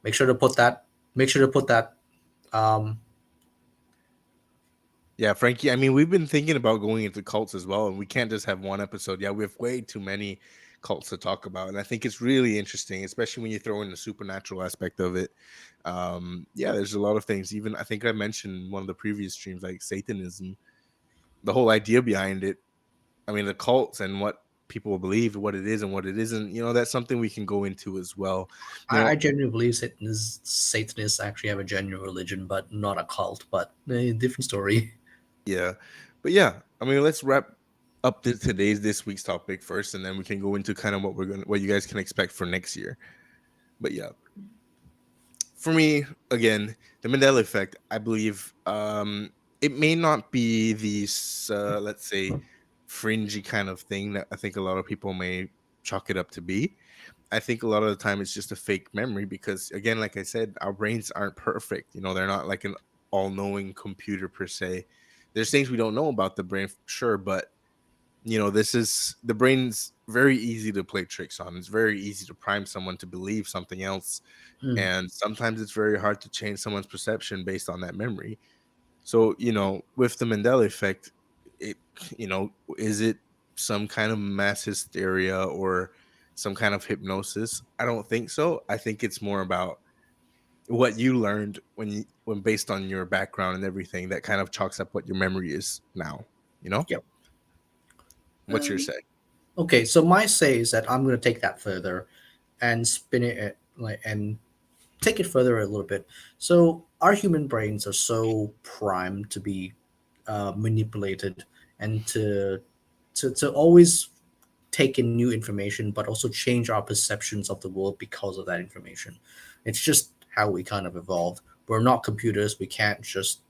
make sure to put that. Make sure to put that. Um, Yeah, Frankie. I mean, we've been thinking about going into cults as well, and we can't just have one episode. Yeah, we have way too many cults to talk about, and I think it's really interesting, especially when you throw in the supernatural aspect of it. Yeah, there's a lot of things. Even I think I mentioned in one of the previous streams, like Satanism, the whole idea behind it. I mean, the cults and what people believe, what it is and what it isn't. That's something we can go into as well. You I know, genuinely believe Satanists actually have a genuine religion, but not a cult. But different story. yeah, but yeah, I mean, let's wrap up this week's topic first, and then we can go into kind of what you guys can expect for next year. But yeah, for me, again, the Mandela Effect, I believe, it may not be these, let's say, fringy kind of thing that I think a lot of people may chalk it up to be. I think a lot of the time it's just a fake memory because, again, like I said, our brains aren't perfect. They're not like an all-knowing computer per se. There's things we don't know about the brain, sure, but this is the brain's very easy to play tricks on. It's very easy to prime someone to believe something else, Hmm. and sometimes it's very hard to change someone's perception based on that memory. So, with the Mandela effect, it, is it some kind of mass hysteria or some kind of hypnosis? I don't think so. I think it's more about what you learned when based on your background and everything that kind of chalks up what your memory is now. You know, Yep. what's your Um, say? okay, so my say is that I'm going to take that further and spin it like and take it further a little bit. So our human brains are so primed to be manipulated and to always take in new information, but also change our perceptions of the world because of that information. It's just how we kind of evolved. We're not computers. We can't just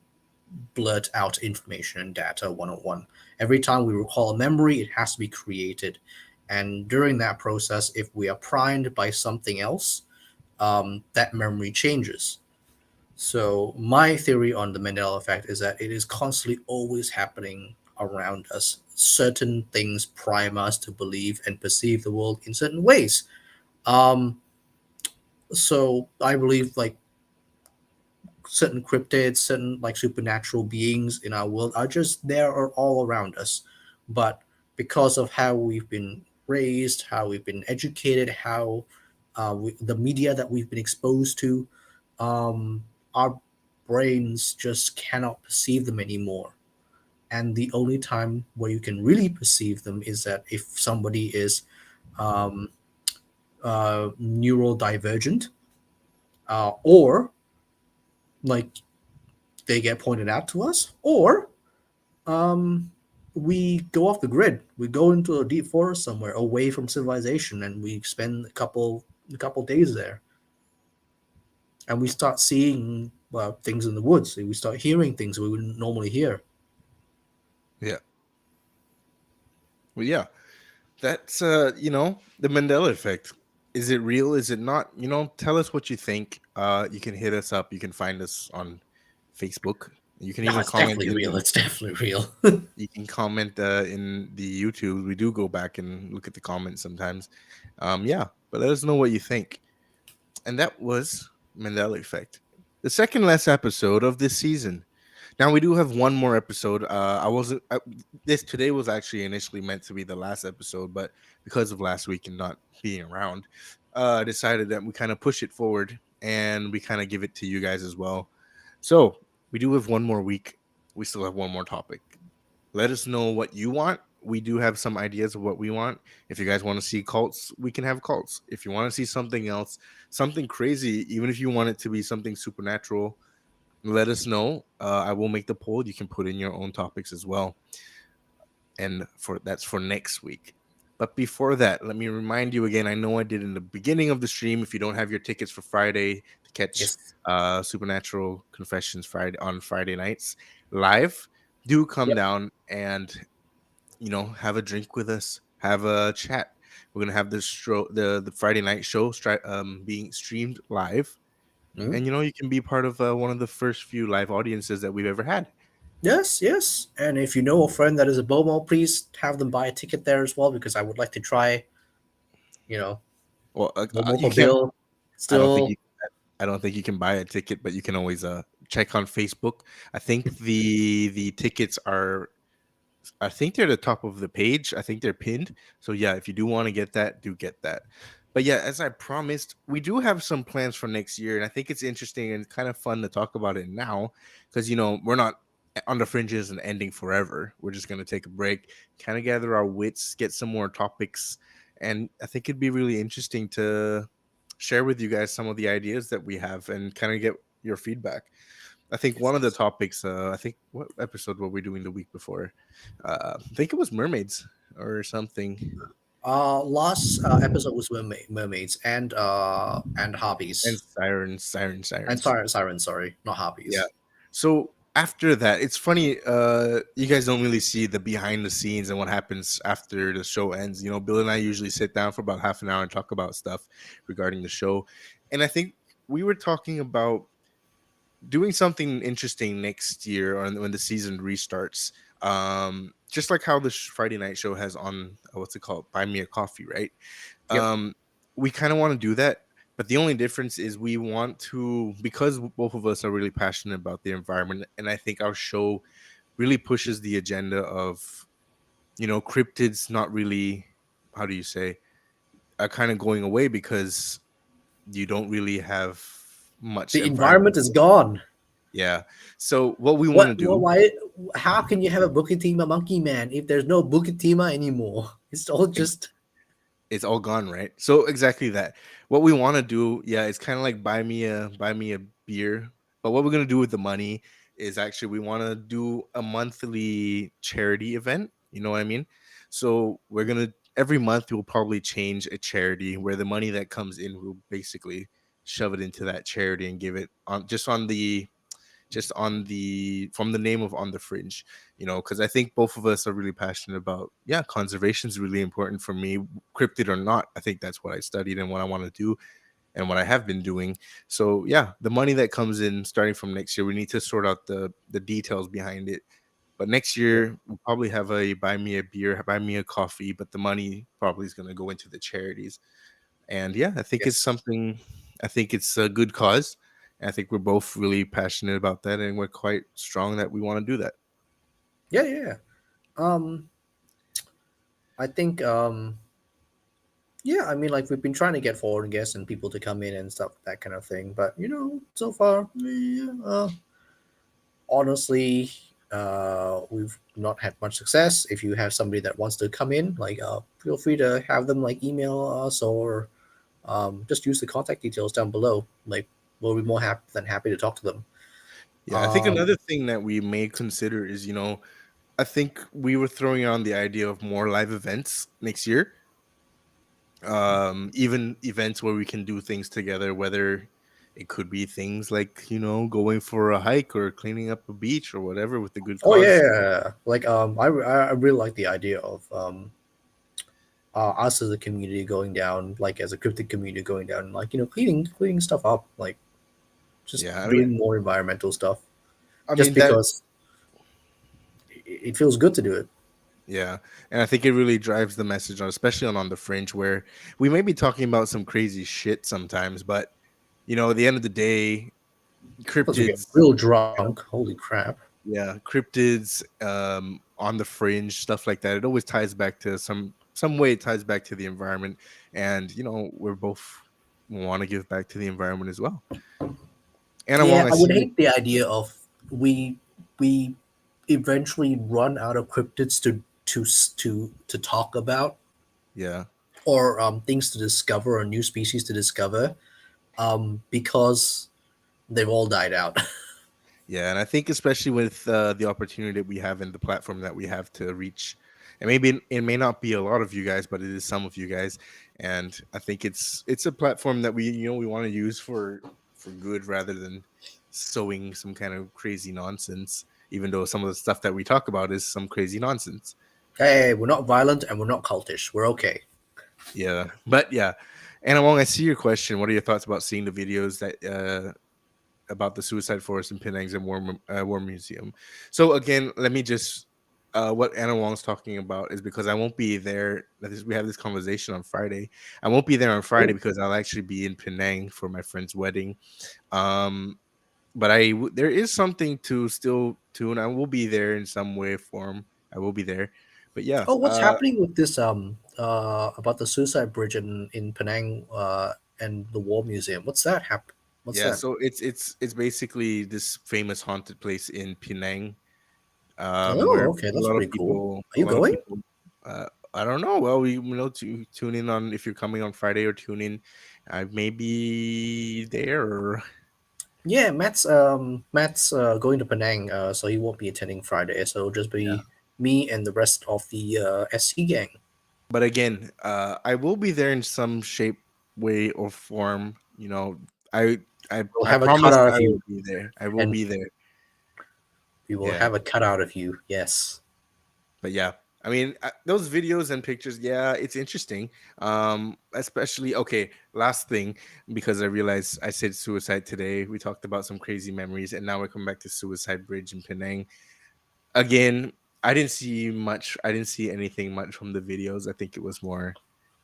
blurt out information and data one on one. Every time we recall a memory, it has to be created. And during that process, if we are primed by something else, that memory changes. So, my theory on the Mandela effect is that it is constantly always happening around us. Certain things prime us to believe and perceive the world in certain ways. Um, so, I believe like certain cryptids, certain like supernatural beings in our world are just there or all around us. But because of how we've been raised, how we've been educated, how the media that we've been exposed to, um, our brains just cannot perceive them anymore. And the only time where you can really perceive them is that if somebody is um, neurodivergent, or like they get pointed out to us, or um, we go off the grid. We go into a deep forest somewhere away from civilization, and we spend a couple days there, and we start seeing things in the woods. We start hearing things we wouldn't normally hear. Yeah. Well, yeah. That's the Mandela effect. Is it real? Is it not? Tell us what you think. You can hit us up. You can find us on Facebook. You can No, even it's comment definitely in real. It's definitely real. in the YouTube. We do go back and look at the comments sometimes. Yeah, but let us know what you think. And that was Mandela Effect, the second last episode of this season. Now we do have one more episode. I wasn't. This today was actually initially meant to be the last episode, but because of last week and not being around, I decided that we kind of push it forward and we kind of give it to you guys as well. So we do have one more week. We still have one more topic. Let us know what you want. We do have some ideas of what we want. If you guys want to see cults, we can have cults. If you want to see something else, something crazy, even if you want it to be something supernatural, let us know. I will make the poll. You can put in your own topics as well. And that's for next week. But before that, let me remind you again. I know I did in the beginning of the stream. If you don't have your tickets for Friday to catch Yes. Supernatural Confessions Friday nights live, do come Yep. down and have a drink with us, have a chat. We're gonna have the Friday night show being streamed live, Mhm. and you can be part of one of the first few live audiences that we've ever had. Yes, yes. And if you know a friend that is a Bomo, please have them buy a ticket there as well because I would like to try, you know, Well, Bomo you for can't. Bill. I don't think Still, you. I don't think you can buy a ticket, but you can always check on Facebook. I think the tickets are. I think they're the top of the page. I think they're pinned. So yeah, if you do want to get that, do get that. But yeah, as I promised, we do have some plans for next year, and I think it's interesting and kind of fun to talk about it now because we're not on the fringes and ending forever. We're just gonna take a break, kind of gather our wits, get some more topics, and I think it'd be really interesting to share with you guys some of the ideas that we have and kind of get your feedback. I think one of the topics, I think what episode were we doing the week before? I think it was mermaids or something, last episode was mermaids and and harpies and sirens. sirens. Sorry, not Yeah. harpies. So after that, it's funny. You guys don't really see the behind the scenes and what happens after the show ends. Bill and I usually sit down for about half an hour and talk about stuff regarding the show, and I think we were talking about doing something interesting next year when the season restarts. Just like how the Friday night show has on what's it called, Buy Me a Coffee, right? Yep. um we kind of want to do that, but the only difference is we want to, because both of us are really passionate about the environment, and I think our show really pushes the agenda of cryptids not really, how do you say, are kind of going away because you don't really have much The environment is environmental. gone. Yeah, so what we want What? to do, Why? How can you have a Bukitima monkey man if there's no Bukitima anymore? It's all just it's all gone, right? So exactly that. What we want to do, yeah, it's kind of like buy me a beer. But what we're gonna do with the money is actually we want to do a monthly charity event. You know what I mean? So we're gonna every month we'll probably change a charity where the money that comes in we'll basically shove it into that charity and give it on just on the just on the from the name of On The Fringe, because I think both of us are really passionate about, yeah, conservation is really important for me, cryptid or not. I think that's what I studied and what I want to do and what I have been doing. So yeah, the money that comes in starting from next year, we need to sort out the details behind it. But next Yeah. year we'll probably have a buy me a beer, buy me a coffee, but the money probably is going to go into the charities. And yeah, I think it's Yes. something. I think it's a good cause. And I think we're both really passionate about that, and we're quite strong that we want to do that. Yeah, yeah, yeah. Um, I think yeah, I mean, like we've been trying to get foreign guests and people to come in and stuff, that kind of thing. But so far, honestly, we've not had much success. If you have somebody that wants to come in, like, feel free to have them like email us or just use the contact details down below. Like, we'll be more than happy to talk to them. Yeah, I think Um, another thing that we may consider is, I think we were throwing on the idea of more live events next year. Even events where we can do things together, whether it could be things like, going for a hike or cleaning up a beach or whatever with a good oh yeah, cause. yeah, yeah. Like, I really like the idea of us as a community going down, like as a cryptic community going down, like cleaning stuff up, like just Yeah, I mean, doing more environmental stuff, I just mean that. because it feels good to do it. Yeah, and I think it really drives the message on, especially on the Fringe, where we may be talking about some crazy shit sometimes, but at the end of the day, Plus, we get cryptids, real drunk. Holy crap! yeah, cryptids, on the Fringe, stuff like that. It always ties back to some way. It ties back to the environment, and we're both want to give back to the environment as well. Anna Yeah, Wong, I I see would you. hate the idea of we we eventually run out of cryptids to talk about, Yeah. or things to discover or new species to discover, because they've all died out. Yeah, and I think especially with the opportunity that we have and the platform that we have to reach, and maybe it may not be a lot of you guys, but it is some of you guys, and I think it's a platform that we want to use for good rather than sowing some kind of crazy nonsense. Even though some of the stuff that we talk about is some crazy nonsense. Hey, we're not violent and we're not cultish. We're okay. Yeah, but yeah, Anna Wong, I see your question. What are your thoughts about seeing the videos that about the suicide forest in Penang's and War Museum? So again, let me just what Anna Wong's talking about is because I won't be there. We have this conversation on Friday. I won't be there on Friday Oh, because I'll actually be in Penang for my friend's wedding. Um, but there is something to still tune. I will be there in some way, form. I will be there. But yeah, oh, what's happening with this about the suicide bridge in Penang and the War Museum? What's that happen? What's yeah. that? So it's basically this famous haunted place in Penang, where Oh, okay, that's pretty cool. Are a you lot of going? people, I don't know. Well, we to tune in on if you're coming on Friday or tune in. I may be there. Or, Yeah, Matt's going to Penang, so he won't be attending Friday. So it'll just yeah. be me and the rest of the SC gang. But again, I will be there in some shape, way, or form. I We'll I have a promise cutout I of will you, be there. I will and be there. we will Yeah. have a cutout of you. Yes. But yeah, I mean, those videos and pictures, yeah, it's interesting. Especially, okay, last thing, because I realized I said suicide today. We talked about some crazy memories, and now we're coming back to Suicide Bridge in Penang again. I didn't see much. I didn't see anything much from the videos. I think it was more.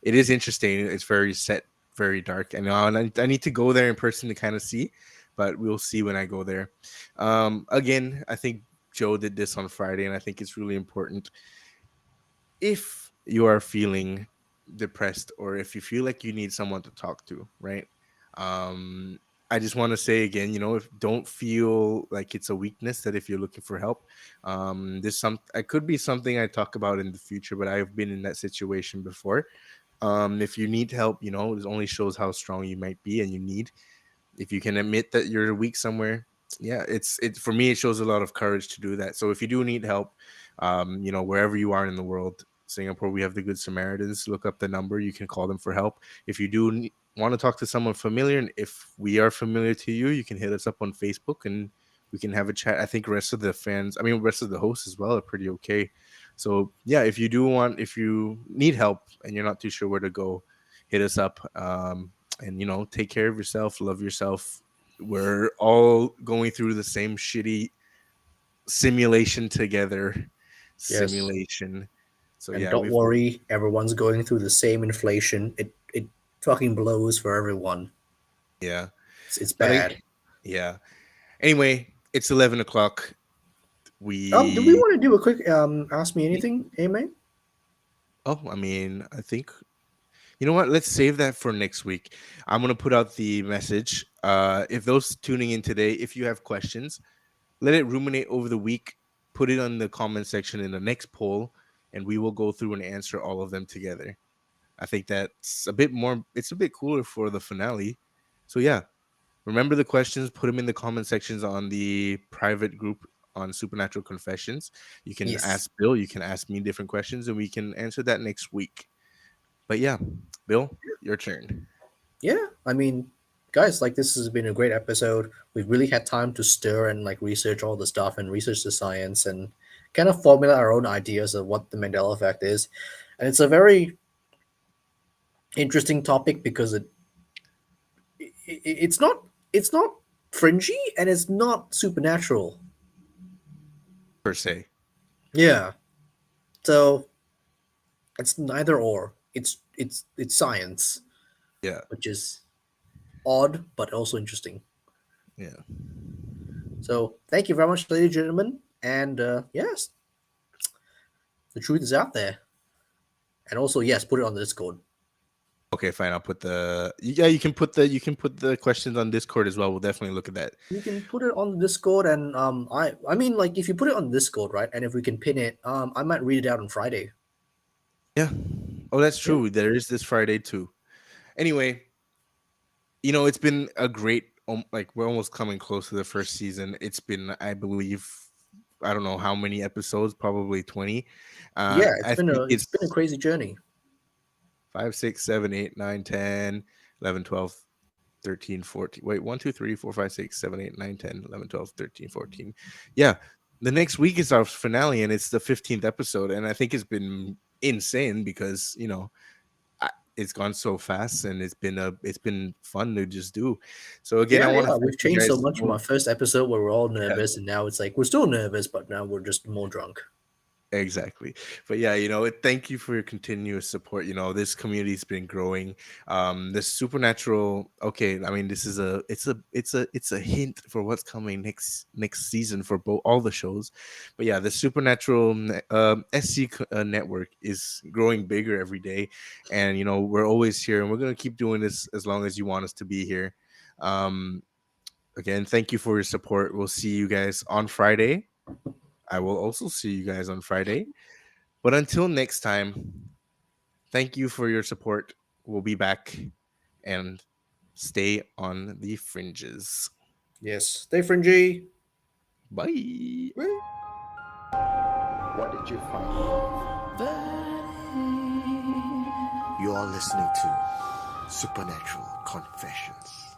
It is interesting. It's very set, very dark. I know, and I need to go there in person to kind of see, but we'll see when I go there. Again, I think Joe did this on Friday, and I think it's really important if you are feeling depressed or if you feel like you need someone to talk to, right? um I just want to say again, if don't feel like it's a weakness, that if you're looking for help, this some it could be something I talk about in the future, but I've been in that situation before. If you need help, it only shows how strong you might be, and you need, if you can admit that you're weak somewhere, yeah, it for me, it shows a lot of courage to do that. So if you do need help, wherever you are in the world, Singapore, we have the Good Samaritans. Look up the number, you can call them for help. If you do want to talk to someone familiar, and if we are familiar to you, you can hit us up on Facebook, and We can have a chat. I think rest of the fans, I mean, rest of the hosts as well are pretty okay. So yeah, if you need help and you're not too sure where to go, hit us up. And take care of yourself, love yourself. We're all going through the same shitty simulation together. Yes. Simulation. So And yeah, don't worry, everyone's going through the same inflation. It fucking blows for everyone. yeah. It's But bad. yeah. Anyway, it's 11 o'clock. Do we We want to do a quick ask me anything, hey man? I mean, I think you know what? Let's save that for next week. I'm gonna put out the message. If those tuning in today, if you have questions, let it ruminate over the week. Put it on the comment section in the next poll, and we will go through and answer all of them together. I think that's a bit more. It's a bit cooler for the finale. So yeah, remember the questions. Put them in the comment sections on the private group on Supernatural Confessions. You can Yes. ask Bill. You can ask me different questions, and we can answer that next week. But yeah, Bill, your turn. Yeah, I mean, guys, like this has been a great episode. We've really had time to stir and like research all the stuff and research the science and kind of formulate our own ideas of what the Mandela effect is. And it's a very interesting topic because it's not fringy and it's not supernatural. Per se. Yeah. So it's neither or. It's science, Yeah. which is odd but also interesting. Yeah. So thank you very much, ladies and gentlemen. And yes, the truth is out there. And also, yes, put it on the Discord. Okay, fine. I'll put the you can put the questions on Discord as well. We'll definitely look at that. You can put it on the Discord, and I mean, like, if you put it on Discord, right, and if we can pin it, I might read it out on Friday. Yeah. Oh, that's Yeah. true. There is this Friday too. Anyway, it's been a great like we're almost coming close to the first season. It's been, I believe, I don't know how many episodes, probably 20. Yeah, it's I been a think it's been a it's crazy journey. 5, 6, 7, 8, 9, 10, 11, 12, 13, 14. Wait, 1, 2, 3, 4, 5, 6, 7, 8, 9, 10, 11, 12, 13, 14. Yeah. The next week is our finale and it's the 15th episode. And I think it's been insane because, it's gone so fast and it's been fun to just do. So again, I Yeah, want to yeah, thank we've you changed so guys. much from our first episode where we're all Yeah. nervous, and now it's like we're still nervous, but now we're just more drunk. Exactly. But yeah, thank you for your continuous support. This community's been growing. This supernatural, okay, I mean, this is it's a hint for what's coming next season for both all the shows. But yeah, the supernatural network is growing bigger every day, and we're always here, and we're gonna keep doing this as long as you want us to be here. Again, thank you for your support. We'll see you guys on Friday. I will also see you guys on Friday. But until next time, thank you for your support. We'll be back and stay on the fringes. Yes, stay fringy. Bye. What did you find? You are listening to Supernatural Confessions.